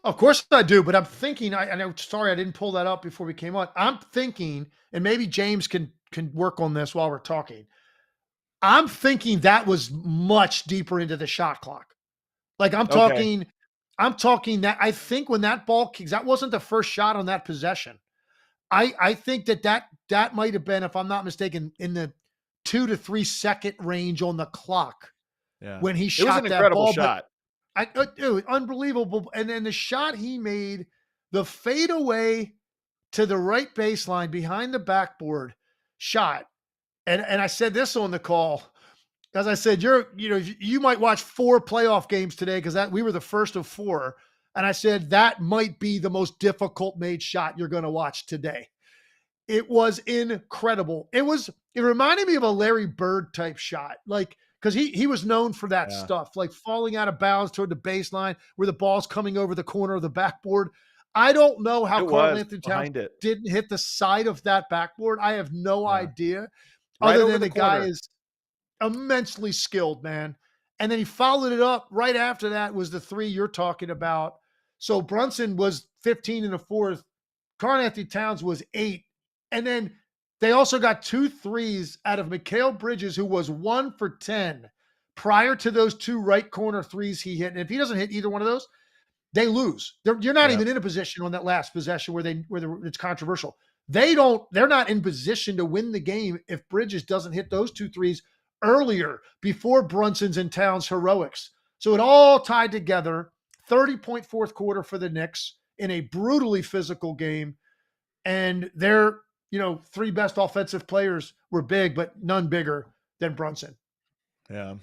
Of course I do, but I'm thinking, I'm sorry I didn't pull that up before we came on. I'm thinking, and maybe James can work on this while we're talking. I'm thinking that was much deeper into the shot clock. Like I'm talking that I think when that ball kicks, that wasn't the first shot on that possession. I think that might have been, if I'm not mistaken, in the 2 to 3 second range on the clock. Yeah. When he shot that ball. It was an incredible shot. Unbelievable. And then the shot he made, the fadeaway to the right baseline behind the backboard shot. And I said this on the call, as I said, you might watch 4 playoff games today, because we were the first of 4. And I said, that might be the most difficult made shot you're going to watch today. It was incredible. It reminded me of a Larry Bird type shot. Like, because he was known for that Yeah. stuff, like falling out of bounds toward the baseline where the ball's coming over the corner of the backboard. I don't know how It was Karl-Anthony Towns behind it. didn't hit the side of that backboard. I have no Yeah. idea, Right other over than the the guy corner. is immensely skilled, man. And then he followed it up right after that was the three you're talking about. So Brunson was 15 in the fourth. Karl-Anthony Towns was 8. And then they also got 2 threes out of Mikal Bridges, who was 1 for 10 prior to those 2 right corner threes he hit. And if he doesn't hit either one of those, they lose. You're not Yeah. even in a position on that last possession where it's controversial. They're not in position to win the game if Bridges doesn't hit those 2 threes earlier before Brunson's and Towns' heroics. So it all tied together. 30-point fourth quarter for the Knicks in a brutally physical game. And their, 3 best offensive players were big, but none bigger than Brunson. Yeah.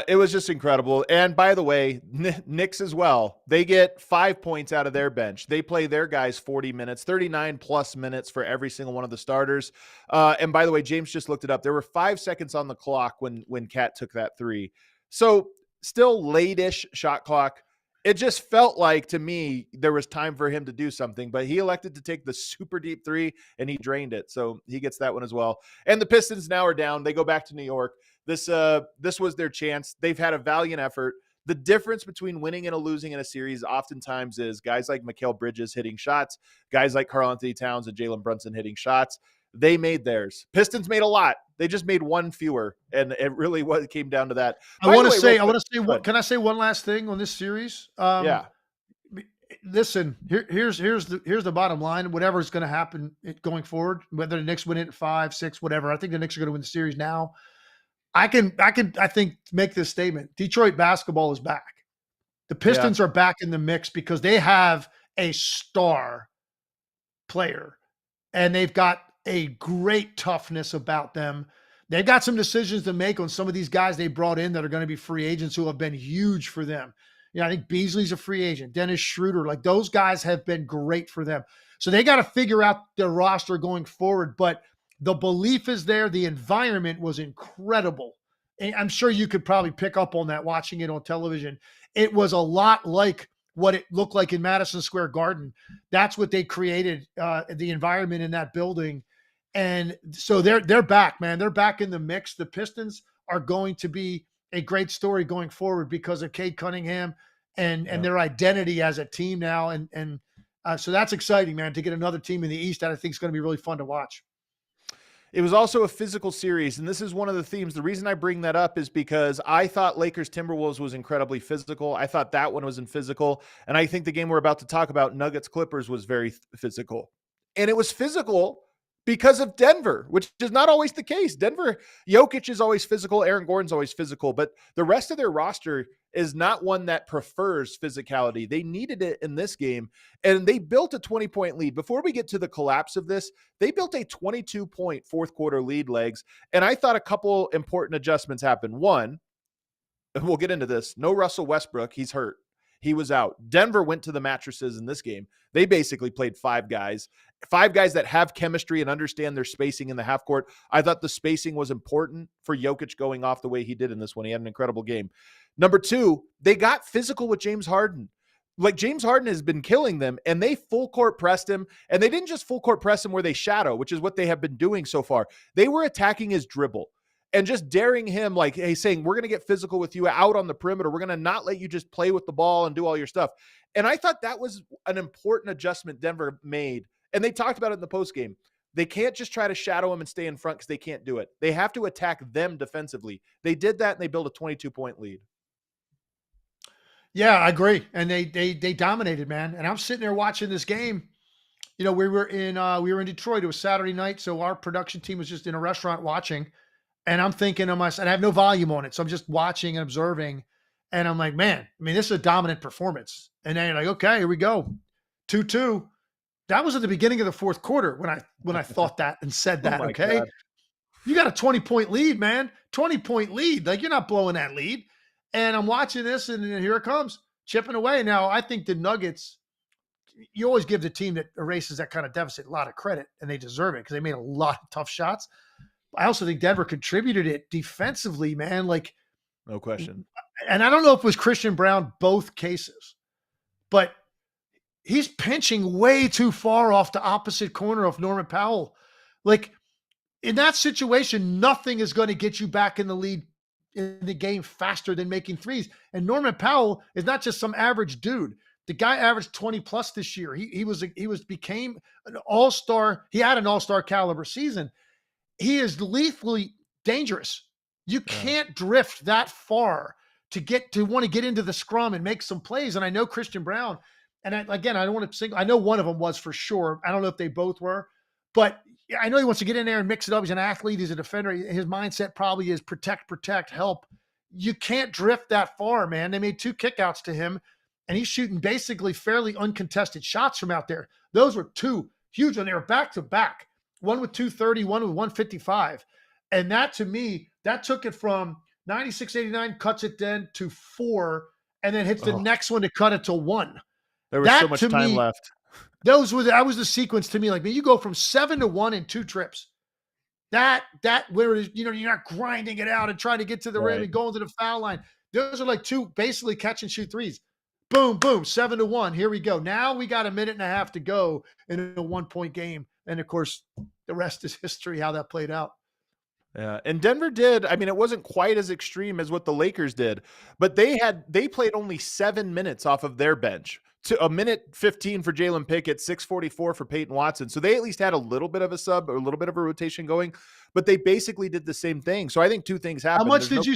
It was just incredible. And by the way, Knicks as well. They get 5 points out of their bench. They play their guys 40 minutes, 39 plus minutes for every single one of the starters. And by the way, James just looked it up. There were 5 seconds on the clock when Cat took that 3. So still late-ish shot clock. It just felt like, to me, there was time for him to do something, but he elected to take the super deep 3 and he drained it. So he gets that one as well. And the Pistons now are down. They go back to New York. This was their chance. They've had a valiant effort. The difference between winning and a losing in a series oftentimes is guys like Mikal Bridges hitting shots, guys like Karl-Anthony Towns and Jalen Brunson hitting shots. They made theirs. Pistons made a lot. They just made 1 fewer, and it really came down to that. I want to say, can I say one last thing on this series? Yeah. Listen, here's the bottom line. Whatever's going to happen going forward, whether the Knicks win it 5, 6, whatever, I think the Knicks are going to win the series now. I think make this statement. Detroit basketball is back. The Pistons are back in the mix because they have a star player and they've got a great toughness about them. They've got some decisions to make on some of these guys they brought in that are going to be free agents who have been huge for them. I think Beasley's a free agent. Dennis Schroeder, like those guys have been great for them. So they got to figure out their roster going forward, but the belief is there. The environment was incredible. And I'm sure you could probably pick up on that watching it on television. It was a lot like what it looked like in Madison Square Garden. That's what they created, the environment in that building. And so they're back, man. They're back in the mix. The Pistons are going to be a great story going forward because of Cade Cunningham and their identity as a team now. And so that's exciting, man, to get another team in the East that I think is going to be really fun to watch. It was also a physical series, and this is one of the themes. The reason I bring that up is because I thought Lakers Timberwolves was incredibly physical. I thought that one was in physical, and I think the game we're about to talk about, Nuggets Clippers, was very physical. And it was physical because of Denver, which is not always the case. Denver, Jokic is always physical. Aaron Gordon's always physical, but the rest of their roster is not one that prefers physicality. They needed it in this game, and they built a 20-point lead. Before we get to the collapse of this, they built a 22-point fourth quarter lead, Legs, and I thought a couple important adjustments happened. One, and we'll get into this, no Russell Westbrook. He's hurt. He was out. Denver went to the mattresses in this game. They basically played 5 guys that have chemistry and understand their spacing in the half court. I thought the spacing was important for Jokic going off the way he did in this one. He had an incredible game. Number 2, they got physical with James Harden. Like, James Harden has been killing them, and they full court pressed him. And they didn't just full court press him where they shadow, which is what they have been doing so far. They were attacking his dribble and just daring him, like, hey, saying, we're going to get physical with you out on the perimeter. We're going to not let you just play with the ball and do all your stuff. And I thought that was an important adjustment Denver made. And they talked about it in the postgame. They can't just try to shadow him and stay in front because they can't do it. They have to attack them defensively. They did that, and they built a 22-point lead. Yeah, I agree. And they dominated, man. And I'm sitting there watching this game. We were in Detroit. It was Saturday night, so our production team was just in a restaurant watching. And I'm thinking to myself, and I have no volume on it, so I'm just watching and observing. And I'm like, man, this is a dominant performance. And then you're like, okay, here we go, 2-2. That was at the beginning of the fourth quarter when I thought that and said that. Oh okay, God. You got a 20-point lead, man. 20-point lead. Like, you're not blowing that lead. And I'm watching this, and here it comes, chipping away. Now, I think the Nuggets, you always give the team that erases that kind of deficit a lot of credit, and they deserve it because they made a lot of tough shots. I also think Denver contributed it defensively, man. Like, No question. and I don't know if it was Christian Brown both cases, but he's pinching way too far off the opposite corner of Norman Powell. Like, in that situation, nothing is going to get you back in the lead in the game faster than making threes. And Norman Powell is not just some average dude. The guy averaged 20 plus this year. He became an all-star. He had an all-star caliber season. He is lethally dangerous. You can't drift that far to want to get into the scrum and make some plays. And I know Christian Brown, and I don't want to single. I know one of them was for sure. I don't know if they both were, but I know he wants to get in there and mix it up. He's an athlete. He's a defender. His mindset probably is protect, help. You can't drift that far, man. They made 2 kickouts to him, and he's shooting basically fairly uncontested shots from out there. Those were 2 huge, and they were back to back. One with 230, one with 155. And that, to me, that took it from 96-89, cuts it then to 4, and then hits the next one to cut it to 1. There was so much time left. That was the sequence to me. Like, man, you go from 7 to 1 in 2 trips. That where it is, you're not grinding it out and trying to get to the rim and going to the foul line. Those are like 2 basically catch and shoot threes. Boom, boom, 7 to 1. Here we go. Now we got a minute and a half to go in a 1-point game. And of course, the rest is history, how that played out. Yeah. And Denver did. I mean, it wasn't quite as extreme as what the Lakers did, but they played only 7 minutes off of their bench, to a minute 15 for Jalen Pickett, 6:44 for Peyton Watson. So they at least had a little bit of a sub or a little bit of a rotation going, but they basically did the same thing. So I think 2 things happened. How much did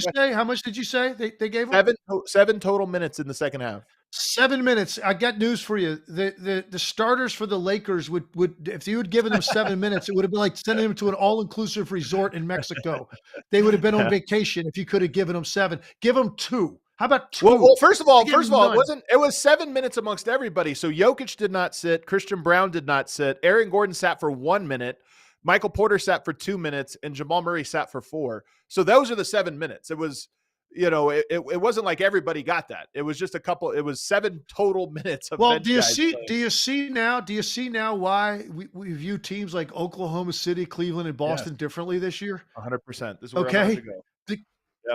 you say they gave them? 7 total minutes in the second half. 7 minutes. I got news for you. The starters for the Lakers would if you had given them 7 minutes, it would have been like sending them to an all-inclusive resort in Mexico. They would have been on vacation if you could have given them 7. Give them 2. How about 2? Well, first of all, it was 7 minutes amongst everybody. So Jokic did not sit. Christian Brown did not sit. Aaron Gordon sat for 1 minute. Michael Porter sat for 2 minutes, and Jamal Murray sat for 4. So those are the 7 minutes. It was, it wasn't like everybody got that. It was just a couple. It was 7 total minutes of. Well, do you see now why we view teams like Oklahoma City, Cleveland, and Boston differently this year? 100%. This is where I'm about to go.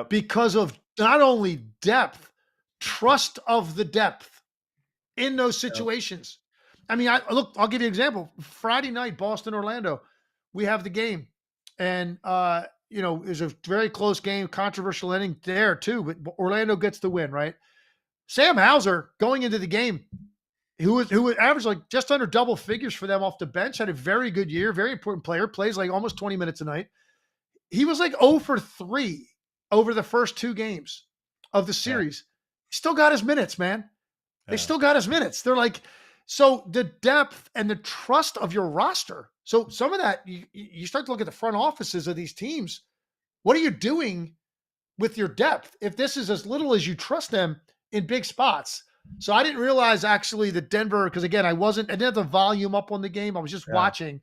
Because of not only depth, trust of the depth in those situations. I mean, I'll give you an example. Friday night, Boston, Orlando, we have the game. And, it was a very close game, controversial ending there too, but Orlando gets the win, right? Sam Hauser going into the game, who averaged like just under double figures for them off the bench, had a very good year, very important player, plays like almost 20 minutes a night. He was like 0 for 3 over the first 2 games of the series. He still got his minutes, man. They still got his minutes. They're like, so the depth and the trust of your roster. So some of that, you start to look at the front offices of these teams. What are you doing with your depth if this is as little as you trust them in big spots? So I didn't realize actually that Denver, because again, I didn't have the volume up on the game. I was just watching,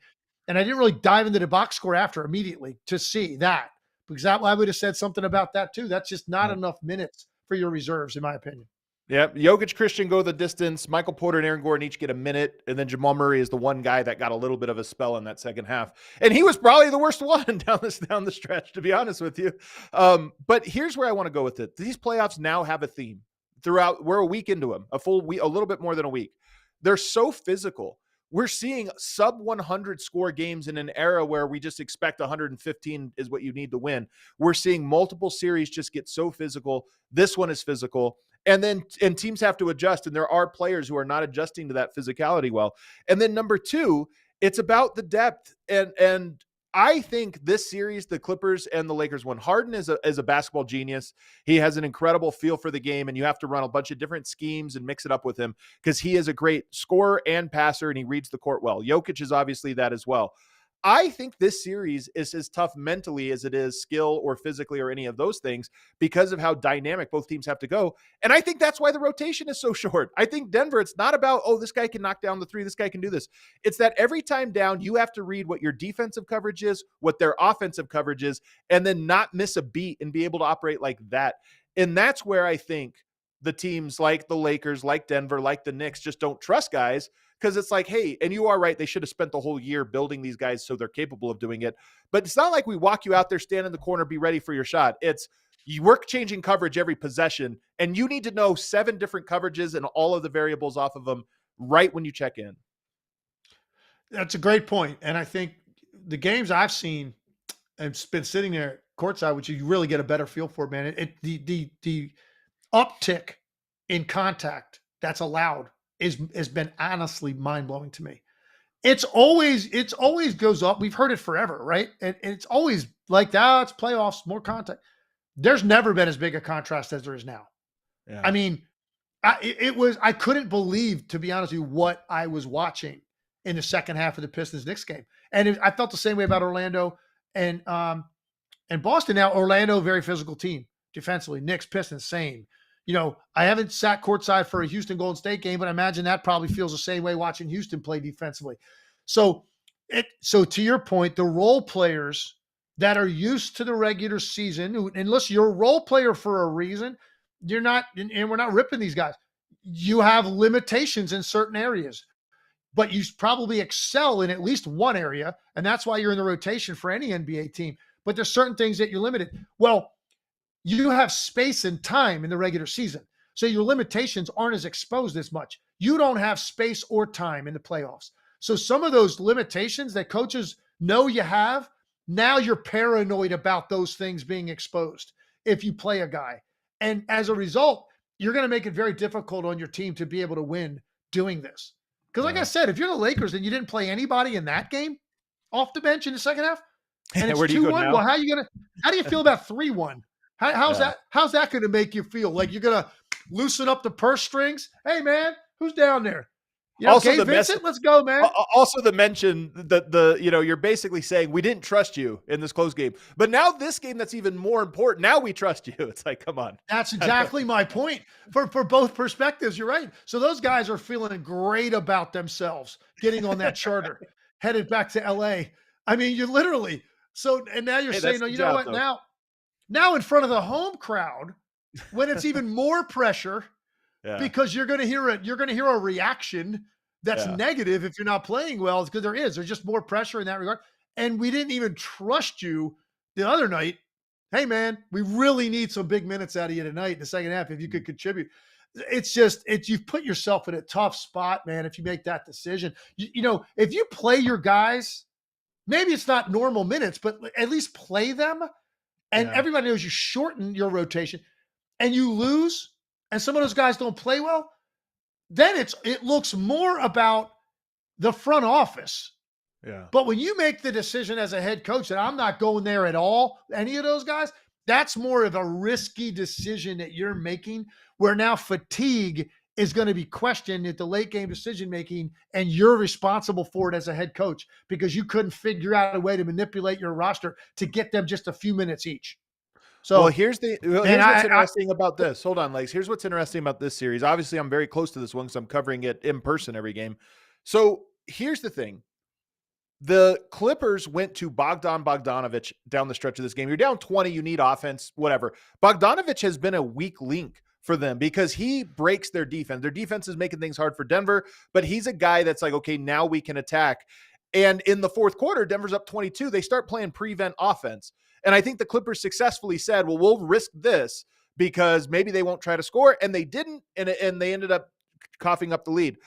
and I didn't really dive into the box score after immediately to see that. Because I would have said something about that too. That's just not enough minutes for your reserves, in my opinion. Yeah, Jokic, Christian go the distance. Michael Porter and Aaron Gordon each get a minute, and then Jamal Murray is the one guy that got a little bit of a spell in that second half, and he was probably the worst one down the stretch, to be honest with you. But here's where I want to go with it. These playoffs now have a theme throughout. We're a week into them, a full week, a little bit more than a week. They're so physical. We're seeing sub 100 score games in an era where we just expect 115 is what you need to win. We're seeing multiple series just get so physical. This one is physical. And teams have to adjust. And there are players who are not adjusting to that physicality well. And then number 2, it's about the depth. And I think this series, the Clippers and the Lakers won. Harden is a basketball genius. He has an incredible feel for the game, and you have to run a bunch of different schemes and mix it up with him because he is a great scorer and passer, and he reads the court well. Jokic is obviously that as well. I think this series is as tough mentally as it is skill or physically or any of those things because of how dynamic both teams have to go. And I think that's why the rotation is so short. I think Denver, it's not about, oh, this guy can knock down the 3, this guy can do this. It's that every time down, you have to read what your defensive coverage is, what their offensive coverage is, and then not miss a beat and be able to operate like that. And that's where I think the teams like the Lakers, like Denver, like the Knicks just don't trust guys because it's like, hey, and you are right, they should have spent the whole year building these guys so they're capable of doing it. But it's not like we walk you out there, stand in the corner, be ready for your shot. It's you work changing coverage every possession, and you need to know 7 different coverages and all of the variables off of them right when you check in. That's a great point. And I think the games I've seen and been sitting there courtside, which you really get a better feel for, man. The uptick in contact that's allowed has been honestly mind blowing to me. It's always goes up. We've heard it forever, right? And it's always like that. It's playoffs, more contact. There's never been as big a contrast as there is now. Yeah. I mean, I couldn't believe, to be honest with you, what I was watching in the second half of the Pistons Knicks game. And I felt the same way about Orlando and Boston. Now, Orlando, very physical team defensively. Knicks, Pistons, same. You know, I haven't sat courtside for a Houston Golden State game, but I imagine that probably feels the same way watching Houston play defensively. So to your point, the role players that are used to the regular season, unless you're a role player for a reason, you're not, and we're not ripping these guys. You have limitations in certain areas, but you probably excel in at least one area, and that's why you're in the rotation for any NBA team. But there's certain things that you're limited. Well, you have space and time in the regular season, so your limitations aren't as exposed as much. You don't have space or time in the playoffs. So some of those limitations that coaches know you have, now you're paranoid about those things being exposed if you play a guy. And as a result, you're going to make it very difficult on your team to be able to win doing this. Because like I said, if you're the Lakers and you didn't play anybody in that game off the bench in the second half, and it's 2-1, well, how do you feel about 3-1? How's that going to make you feel? Like you're going to loosen up the purse strings? Hey, man, who's down there? You know, also, Vincent, let's go, man. Also, the mention that you're basically saying we didn't trust you in this close game, but now this game that's even more important. Now we trust you. It's like, come on. That's exactly my point for both perspectives. You're right. So those guys are feeling great about themselves, getting on that charter, headed back to LA. I mean, you literally. So and now you're saying, no, you know what? Though. Now in front of the home crowd, when it's even more pressure. Yeah. Because you're going to hear a reaction that's negative if you're not playing well. It's because there's just more pressure in that regard. And we didn't even trust you the other night. Hey man, we really need some big minutes out of you tonight in the second half if you could contribute. You've put yourself in a tough spot, man. If you make that decision, you know, if you play your guys, maybe it's not normal minutes, but at least play them. And everybody knows you shorten your rotation, and you lose. And some of those guys don't play well, then it looks more about the front office. Yeah. But when you make the decision as a head coach that I'm not going there at all, any of those guys, that's more of a risky decision that you're making, where now fatigue is going to be questioned at the late game decision making, and you're responsible for it as a head coach because you couldn't figure out a way to manipulate your roster to get them just a few minutes each. So here's what's interesting about this. Hold on, Legs. Here's what's interesting about this series. Obviously, I'm very close to this one because I'm covering it in person every game. So here's the thing. The Clippers went to Bogdanovich down the stretch of this game. You're down 20, you need offense, whatever. Bogdanovich has been a weak link for them because he breaks their defense. Their defense is making things hard for Denver, but he's a guy that's like, okay, now we can attack. And in the fourth quarter, Denver's up 22. They start playing prevent offense. And I think the Clippers successfully said, well, we'll risk this because maybe they won't try to score. And they didn't. And they ended up coughing up the lead.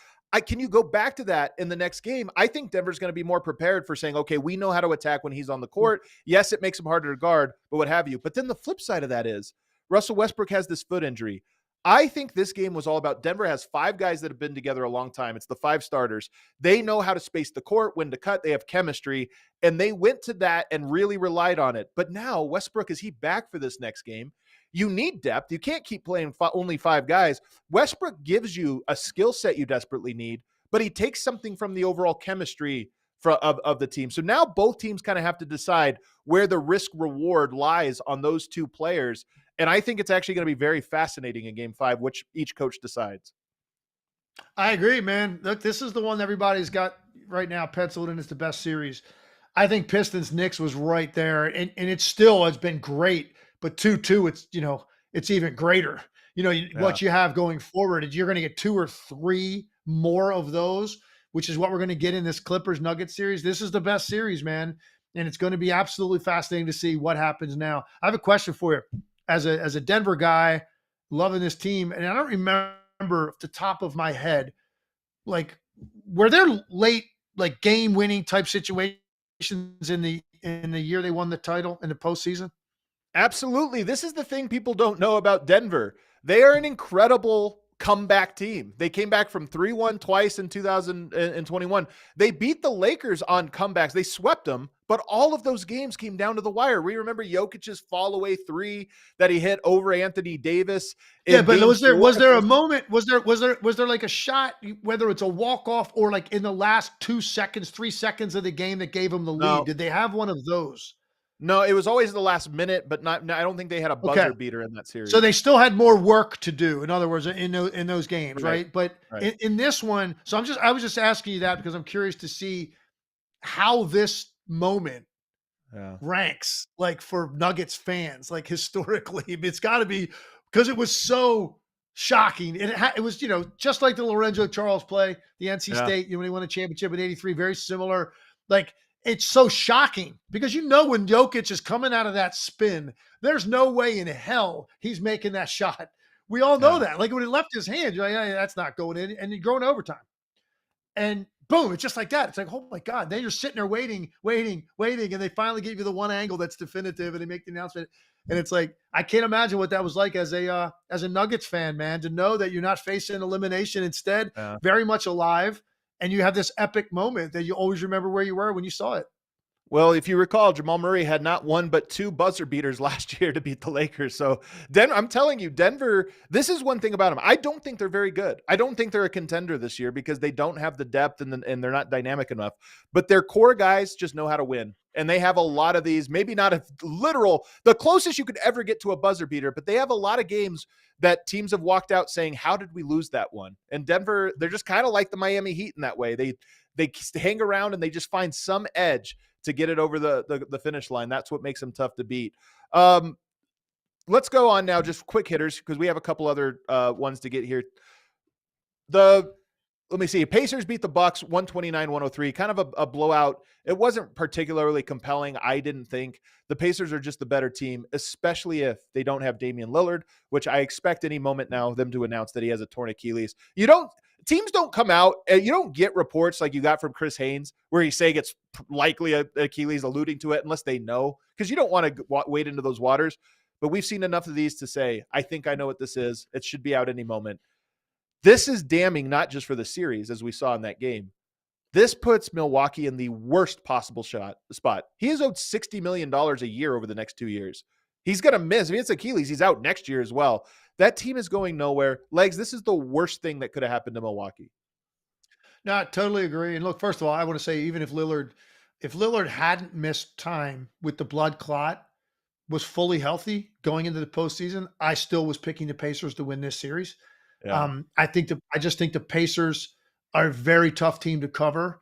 Can you go back to that in the next game? I think Denver's going to be more prepared for saying, okay, we know how to attack when he's on the court. Yes, it makes him harder to guard, but what have you. But then the flip side of that is Russell Westbrook has this foot injury. I think this game was all about Denver has 5 guys that have been together a long time. It's the 5 starters. They know how to space the court, when to cut. They have chemistry, and they went to that and really relied on it. But now Westbrook, is he back for this next game? You need depth. You can't keep playing only 5 guys. Westbrook gives you a skill set you desperately need, but he takes something from the overall chemistry of the team. So now both teams kind of have to decide where the risk reward lies on those 2 players. And I think it's actually going to be very fascinating in game 5, which each coach decides. I agree, man. Look, this is the one everybody's got right now penciled in as the best series. I think Pistons Knicks was right there, and it still has been great. But 2-2, it's even greater. what you have going forward is you're going to get 2 or 3 more of those, which is what we're going to get in this Clippers Nuggets series. This is the best series, man. And it's going to be absolutely fascinating to see what happens now. I have a question for you. As a Denver guy, loving this team, and I don't remember off the top of my head, like, were there late, like, game-winning type situations in the year they won the title in the postseason? Absolutely. This is the thing people don't know about Denver. They are an incredible comeback team. They came back from 3-1 twice in 2021. They beat the Lakers on comebacks. They swept them, but all of those games came down to the wire. We remember Jokic's fall away 3 that he hit over Anthony Davis. Yeah, but was there a moment? Was there like a shot, whether it's a walk off or like in the last 2 seconds, 3 seconds of the game that gave them the lead? No. Did they have one of those? No, it was always the last minute, but not. I don't think they had a buzzer beater in that series. So they still had more work to do. In other words, in those games, right? But in this one, so I was just asking you that because I'm curious to see how this moment ranks, like, for Nuggets fans, like, historically. I mean, it's got to be, because it was so shocking. It was, just like the Lorenzo Charles play, the NC State, when he won a championship in '83, very similar. Like, it's so shocking because when Jokic is coming out of that spin, there's no way in hell he's making that shot. We all know that. Like, when he left his hand, you're like, yeah, that's not going in, and you're going overtime. And boom, it's just like that. It's like, oh my God. Then you're sitting there waiting, and they finally give you the one angle that's definitive, and they make the announcement. And it's like, I can't imagine what that was like as a Nuggets fan, man, to know that you're not facing elimination, instead, very much alive. And you have this epic moment that you always remember where you were when you saw it. Well, if you recall, Jamal Murray had not one but 2 buzzer beaters last year to beat the Lakers. So Denver, I'm telling you, Denver, this is one thing about them. I don't think they're very good. I don't think they're a contender this year because they don't have the depth and they're not dynamic enough. But their core guys just know how to win. And they have a lot of these, maybe not a literal, the closest you could ever get to a buzzer beater, but they have a lot of games that teams have walked out saying, how did we lose that one? And Denver, they're just kind of like the Miami Heat in that way. They hang around and they just find some edge to get it over the finish line. That's what makes them tough to beat. Let's go on now, just quick hitters, because we have a couple other ones to get here. Let me see. Pacers beat the Bucks 129-103, kind of a blowout. It wasn't particularly compelling, I didn't think. The Pacers are just the better team, especially if they don't have Damian Lillard, which I expect any moment now them to announce that he has a torn Achilles. Teams don't come out, you don't get reports like you got from Chris Haynes where he's saying it's likely a Achilles, alluding to it, unless they know, because you don't want to wade into those waters. But we've seen enough of these to say, I think I know what this is. It should be out any moment. This is damning, not just for the series, as we saw in that game. This puts Milwaukee in the worst possible spot. He is owed $60 million a year over the next 2 years. He's going to miss. If it's Achilles, he's out next year as well. That team is going nowhere. Legs, this is the worst thing that could have happened to Milwaukee. No, I totally agree. And look, first of all, I want to say, even if Lillard hadn't missed time with the blood clot, was fully healthy going into the postseason, I still was picking the Pacers to win this series. Yeah. I just think the Pacers are a very tough team to cover.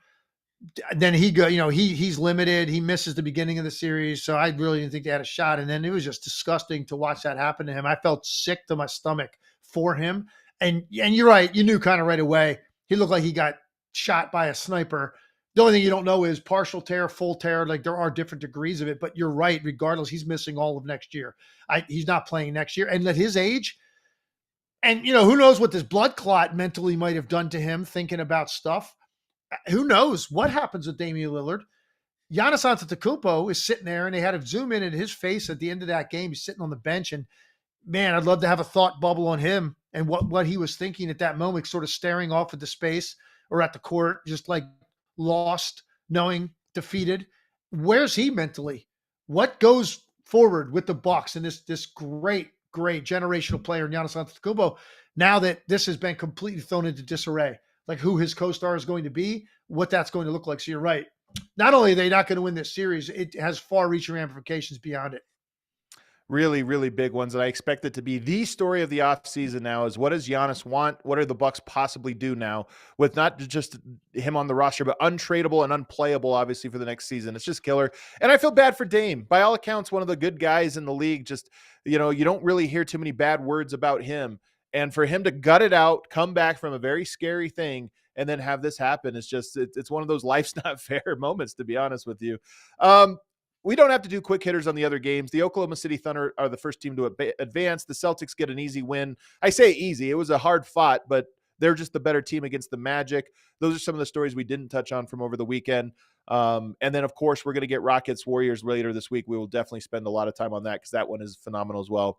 Then he's limited. He misses the beginning of the series. So I really didn't think they had a shot. And then it was just disgusting to watch that happen to him. I felt sick to my stomach for him. And you're right. You knew kind of right away. He looked like he got shot by a sniper. The only thing you don't know is partial tear, full tear. Like, there are different degrees of it, but you're right. Regardless, he's missing all of next year. He's not playing next year. And at his age, and who knows what this blood clot mentally might have done to him, thinking about stuff. Who knows what happens with Damian Lillard? Giannis Antetokounmpo is sitting there, and they had to zoom in at his face at the end of that game. He's sitting on the bench, and man, I'd love to have a thought bubble on him and what he was thinking at that moment, sort of staring off at the space or at the court, just like lost, knowing defeated. Where's he mentally? What goes forward with the Bucks and this great generational player, Giannis Antetokounmpo, now that this has been completely thrown into disarray? Like, who his co-star is going to be, what that's going to look like. So you're right. Not only are they not going to win this series, it has far-reaching ramifications beyond it. Really, really big ones. And I expect it to be the story of the offseason now is what does Giannis want? What are the Bucks possibly do now with not just him on the roster, but untradeable and unplayable, obviously, for the next season. It's just killer. And I feel bad for Dame. By all accounts, one of the good guys in the league. Just, you know, you don't really hear too many bad words about him. And for him to gut it out, come back from a very scary thing, and then have this happen, it's just, it's one of those life's not fair moments, to be honest with you. We don't have to do quick hitters on the other games. The Oklahoma City Thunder are the first team to advance. The Celtics get an easy win. I say easy. It was a hard fought, but they're just the better team against the Magic. Those are some of the stories we didn't touch on from over the weekend. And then, of course, we're going to get Rockets Warriors later this week. We will definitely spend a lot of time on that because that one is phenomenal as well.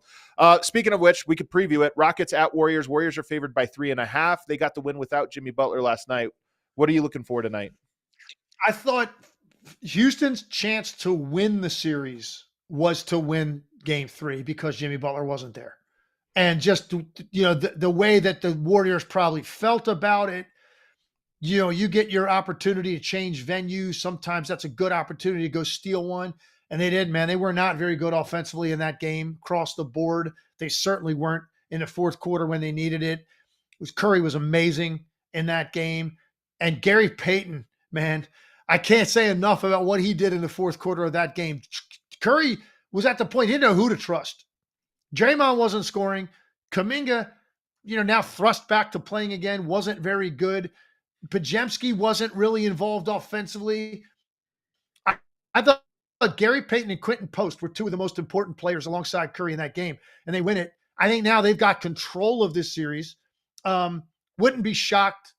Speaking of which, we could preview it. Rockets at Warriors. Warriors are favored by 3.5. They got the win without Jimmy Butler last night. What are you looking for tonight? I thought Houston's chance to win the series was to win game 3 because Jimmy Butler wasn't there. And just, you know, the way that the Warriors probably felt about it, you know, you get your opportunity to change venues. Sometimes that's a good opportunity to go steal one. And they did, man. They were not very good offensively in that game across the board. They certainly weren't in the fourth quarter when they needed it. Curry was amazing in that game. And Gary Payton, man, I can't say enough about what he did in the fourth quarter of that game. Curry was at the point he didn't know who to trust. Draymond wasn't scoring. Kuminga, you know, now thrust back to playing again, wasn't very good. Podziemski wasn't really involved offensively. I thought Gary Payton and Quentin Post were two of the most important players alongside Curry in that game, and they win it. I think now they've got control of this series. Wouldn't be shocked,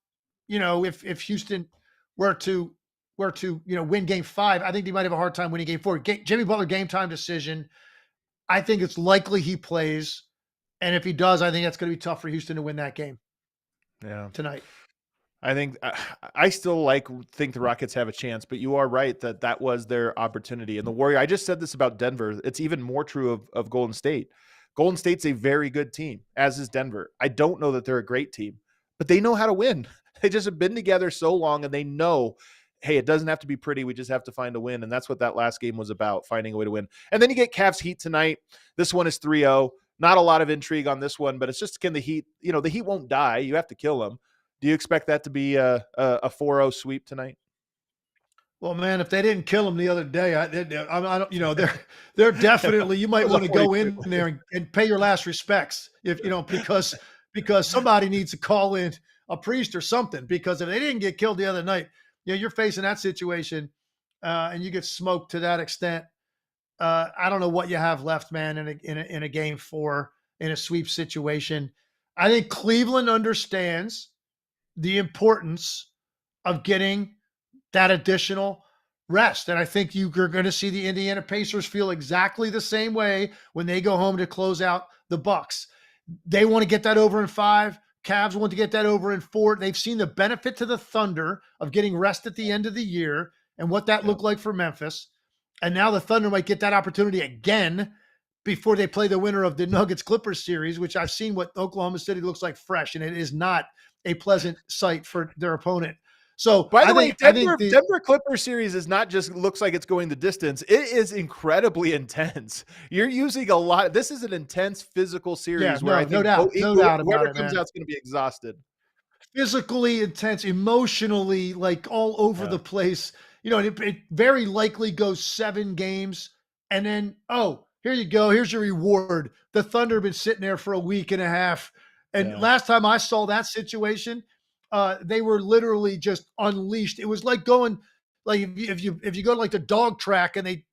you know, if Houston were to win game 5. I think they might have a hard time winning game 4. Jimmy Butler game time decision. I think it's likely he plays. And if he does, I think that's going to be tough for Houston to win that game. Yeah. Tonight. I think I still think the Rockets have a chance, but you are right that was their opportunity. And the Warriors, I just said this about Denver. It's even more true of Golden State. Golden State's a very good team, as is Denver. I don't know that they're a great team, but they know how to win. They just have been together so long, and they know, hey, it doesn't have to be pretty. We just have to find a win. And that's what that last game was about, finding a way to win. And then you get Cavs Heat tonight. This one is 3-0. Not a lot of intrigue on this one, but it's just, can the Heat, you know, the Heat won't die. You have to kill them. Do you expect that to be a 4-0 sweep tonight? Well, man, if they didn't kill them the other day, I don't, you know, they're definitely, you might want to go in there and pay your last respects, if you know, because somebody needs to call in a priest or something, because if they didn't get killed the other night, you know, you're facing that situation and you get smoked to that extent. I don't know what you have left, man, in a game 4 in a sweep situation. I think Cleveland understands the importance of getting that additional rest. And I think you're going to see the Indiana Pacers feel exactly the same way when they go home to close out the Bucks. They want to get that over in 5. Cavs want to get that over in 4. They've seen the benefit to the Thunder of getting rest at the end of the year and what that looked like for Memphis. And now the Thunder might get that opportunity again before they play the winner of the Nuggets-Clippers series, which I've seen what Oklahoma City looks like fresh, and it is not a pleasant sight for their opponent. So, by the way, Denver Clippers series is not just looks like it's going the distance. It is incredibly intense. You're using a lot. This is an intense physical series where I think no doubt whoever comes out is going to be exhausted. Physically intense, emotionally, like all over the place. You know, it very likely goes 7 games, and then, oh, here you go. Here's your reward. The Thunder have been sitting there for a week and a half. And last time I saw that situation, they were literally just unleashed. It was like going, like if you go to like the dog track and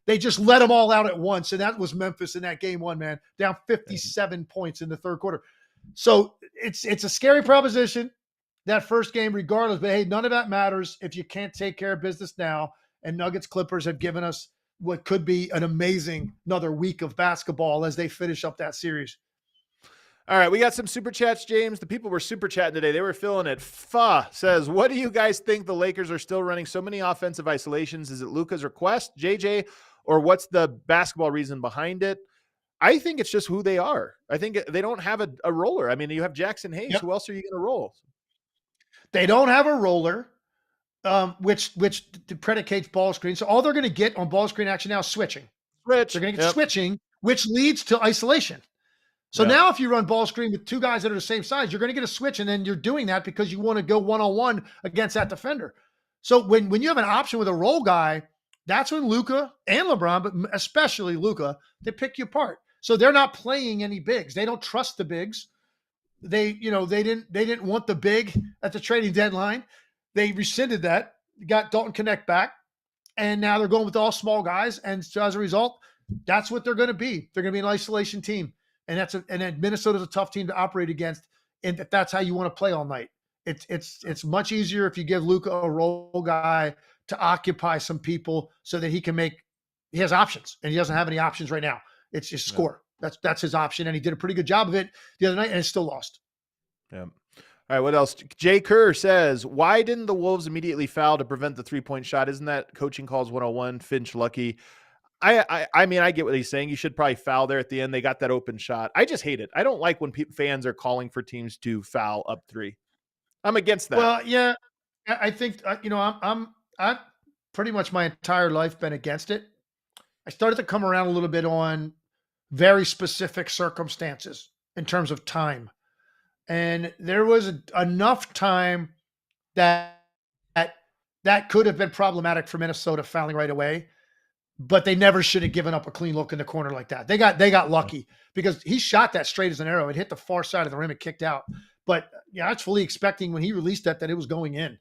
they just let them all out at once. And that was Memphis in that game 1, man, down 57 points in the third quarter. So it's a scary proposition, that first game, regardless. But hey, none of that matters if you can't take care of business now. And Nuggets Clippers have given us what could be an amazing another week of basketball as they finish up that series. All right, we got some super chats, James. The people were super chatting today. They were feeling it. Fa says, what do you guys think the Lakers are still running so many offensive isolations? Is it Luka's request, JJ, or what's the basketball reason behind it? I think it's just who they are. I think they don't have a roller. I mean, you have Jackson Hayes. Yep. Who else are you going to roll? They don't have a roller, which predicates ball screen. So all they're going to get on ball screen action now is switching. They're going to get switching, which leads to isolation. So Yeah. now if you run ball screen with two guys that are the same size, you're going to get a switch, and then you're doing that because you want to go one-on-one against that defender. So when you have an option with a roll guy, that's when Luka and LeBron, but especially Luka, they pick you apart. So they're not playing any bigs. They don't trust the bigs. They didn't want the big at the trading deadline. They rescinded that, got Dalton Connect back, and now they're going with all small guys. And so as a result, that's what they're going to be. They're going to be an isolation team. And then Minnesota's a tough team to operate against. And if that's how you want to play all night, it's much easier if you give Luka a role guy to occupy some people so that he has options, and he doesn't have any options right now. It's just score. That's his option. And he did a pretty good job of it the other night, and it's still lost. Yeah. All right. What else? Jay Kerr says, why didn't the Wolves immediately foul to prevent the 3-point shot? Isn't that coaching calls 101? Finch lucky. I mean, I get what he's saying. You should probably foul there at the end. They got that open shot. I just hate it. I don't like when fans are calling for teams to foul up 3. I'm against that. Well, yeah, I think I've pretty much my entire life been against it. I started to come around a little bit on very specific circumstances in terms of time, and there was enough time that could have been problematic for Minnesota fouling right away. But they never should have given up a clean look in the corner like that. They got lucky because he shot that straight as an arrow. It hit the far side of the rim and kicked out. But yeah, I was fully expecting when he released that it was going in.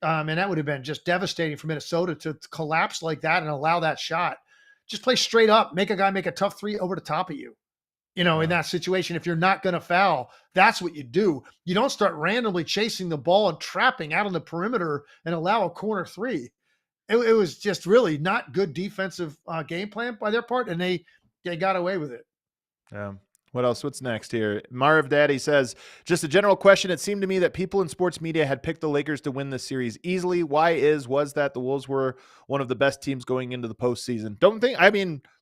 And that would have been just devastating for Minnesota to collapse like that and allow that shot. Just play straight up, make a guy make a tough 3 over the top of you. In that situation, if you're not going to foul, that's what you do. You don't start randomly chasing the ball and trapping out on the perimeter and allow a corner 3. It was just really not good defensive game plan by their part, and they got away with it. Yeah. What else? What's next here? Marv Daddy says, just a general question. It seemed to me that people in sports media had picked the Lakers to win this series easily. Was that the Wolves were one of the best teams going into the postseason?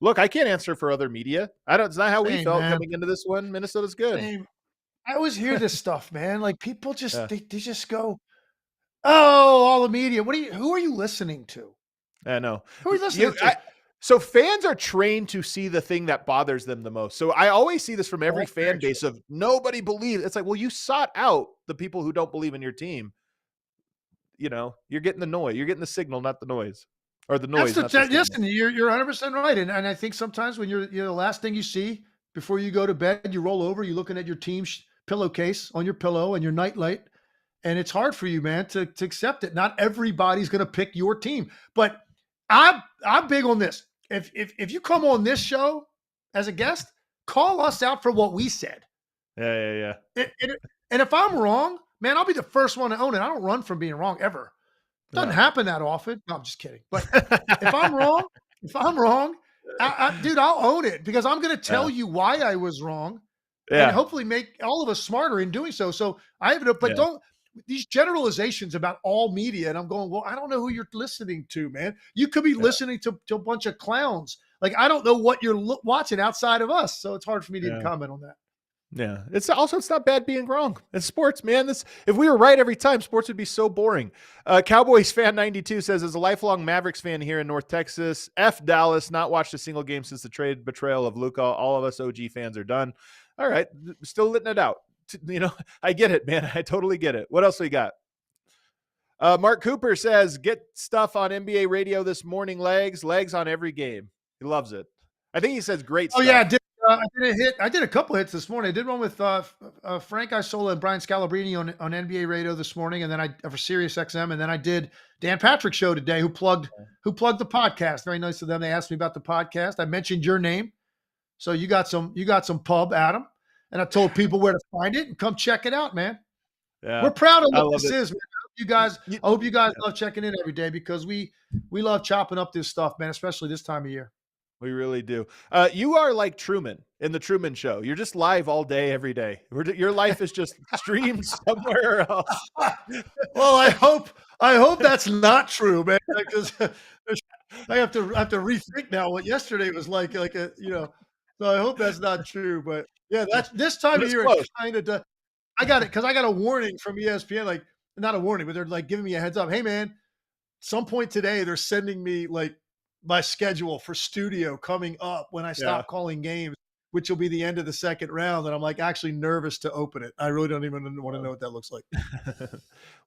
Look, I can't answer for other media. It's not how we felt coming into this one. Minnesota's good. Same. I always hear this stuff, man. Like people just, they just go, oh, all the media. Who are you listening to? I know. Who are you listening to? So fans are trained to see the thing that bothers them the most. So I always see this from every fan base of nobody believes. It's like, well, you sought out the people who don't believe in your team. You're getting the noise. You're getting the signal, not the noise. Or the noise. Listen, you're 100% right. And I think sometimes when you're the last thing you see before you go to bed, you roll over, you're looking at your team's pillowcase on your pillow and your nightlight. And it's hard for you, man, to accept it. Not everybody's going to pick your team, but I'm big on this. If you come on this show as a guest, call us out for what we said. Yeah. And if I'm wrong, man, I'll be the first one to own it. I don't run from being wrong ever. Doesn't happen that often. No, I'm just kidding. But if I'm wrong, dude, I'll own it because I'm going to tell you why I was wrong. And hopefully make all of us smarter in doing so. So I have it, but don't these generalizations about all media. And I'm going, well, I don't know who you're listening to, man. You could be listening to a bunch of clowns. Like, I don't know what you're watching outside of us. So it's hard for me to even comment on that. Yeah. It's not bad being wrong. It's sports, man. If we were right every time, sports would be so boring. Cowboys fan 92 says, as a lifelong Mavericks fan here in North Texas, F Dallas, not watched a single game since the trade betrayal of Luka. All of us OG fans are done. All right. Still letting it out. I get it, man. I totally get it. What else we got? Mark Cooper says, get stuff on NBA radio this morning, legs on every game. He loves it. I think he says great stuff. Oh yeah. I did a couple hits this morning. I did one with Frank Isola and Brian Scalabrine on NBA radio this morning. And then for Sirius XM. And then I did Dan Patrick's show today, who plugged the podcast. Very nice of them. They asked me about the podcast. I mentioned your name. So you got some pub, Adam. And I told people where to find it and come check it out, man. Yeah. We're proud of what this is, man. I hope you guys love checking in every day because we love chopping up this stuff, man, especially this time of year. We really do. You are like Truman in the Truman Show. You're just live all day, every day. Your life is just streamed somewhere else. Well, I hope that's not true, man. Because I have to rethink now what yesterday was like. So I hope that's not true. But yeah, that's this time of year. It's kind of. I got it because I got a warning from ESPN. Like, not a warning, but they're like giving me a heads up. Hey, man, some point today they're sending me like my schedule for studio coming up when I stop calling games, which will be the end of the second round. And I'm like actually nervous to open it. I really don't even want to know what that looks like.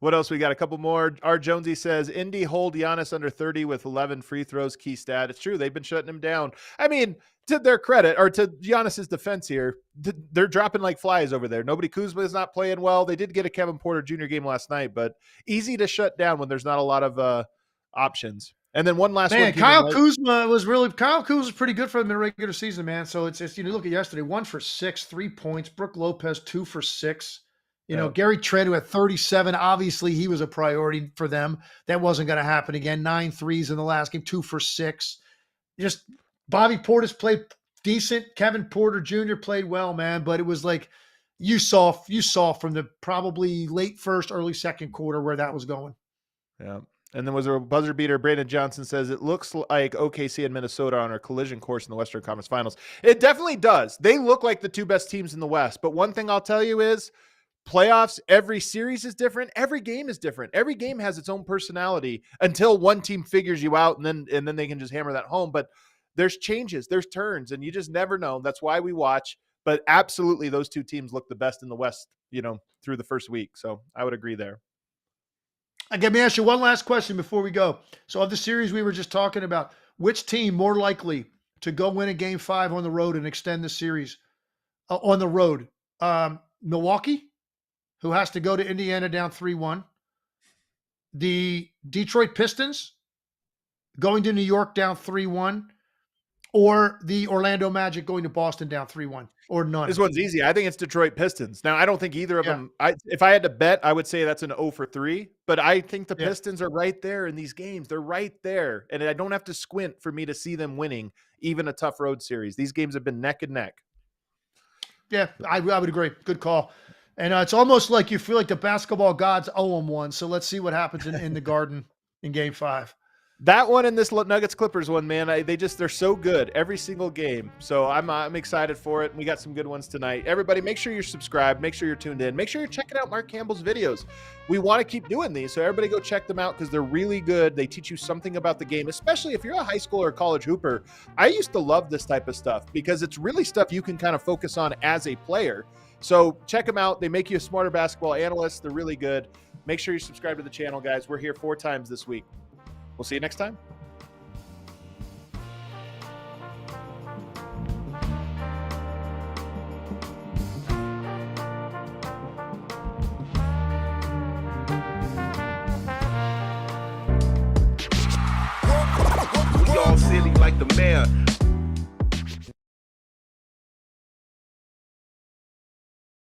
What else we got? A couple more. R. Jonesy says, Indy hold Giannis under 30 with 11 free throws. Key stat. It's true. They've been shutting him down. I mean, to their credit, or to Giannis's defense here, they're dropping like flies over there. Nobody Kuzma is not playing well. They did get a Kevin Porter Jr. game last night, but easy to shut down when there's not a lot of options. And then one last one. Kyle Kuzma was pretty good for them in the regular season, man. So it's you look at yesterday, 1 for 6, 3 points. Brook Lopez, 2 for 6. Gary Trent, who had 37, obviously he was a priority for them. That wasn't going to happen again. 9 threes in the last game, 2 for 6. Just Bobby Portis played decent. Kevin Porter Jr. played well, man. But it was like you saw from the probably late first, early second quarter where that was going. Yeah. And then was a buzzer beater. Brandon Johnson says, it looks like OKC and Minnesota on a collision course in the Western Conference Finals. It definitely does. They look like the two best teams in the West. But one thing I'll tell you is playoffs, every series is different. Every game is different. Every game has its own personality until one team figures you out, and then they can just hammer that home. But there's changes, there's turns, and you just never know. That's why we watch. But absolutely, those two teams look the best in the West, through the first week. So I would agree there. Let me ask you one last question before we go. So of the series we were just talking about, which team more likely to go win a game 5 on the road and extend the series on the road? Milwaukee, who has to go to Indiana down 3-1. The Detroit Pistons going to New York down 3-1. Or the Orlando Magic going to Boston down 3-1, or none. This one's easy. I think it's Detroit Pistons. Now, I don't think either of them. If I had to bet, I would say that's an 0 for 3. But I think the Pistons are right there in these games. They're right there. And I don't have to squint for me to see them winning even a tough road series. These games have been neck and neck. Yeah, I would agree. Good call. And it's almost like you feel like the basketball gods owe them one. So let's see what happens in the Garden in Game 5. That one and this Nuggets Clippers one, man, they're so good every single game. So I'm excited for it. We got some good ones tonight. Everybody, make sure you're subscribed. Make sure you're tuned in. Make sure you're checking out Mark Campbell's videos. We want to keep doing these, so everybody go check them out because they're really good. They teach you something about the game, especially if you're a high school or college hooper. I used to love this type of stuff because it's really stuff you can kind of focus on as a player. So check them out. They make you a smarter basketball analyst. They're really good. Make sure you subscribe to the channel, guys. We're here 4 times this week. We'll see you next time. We all silly like the mayor.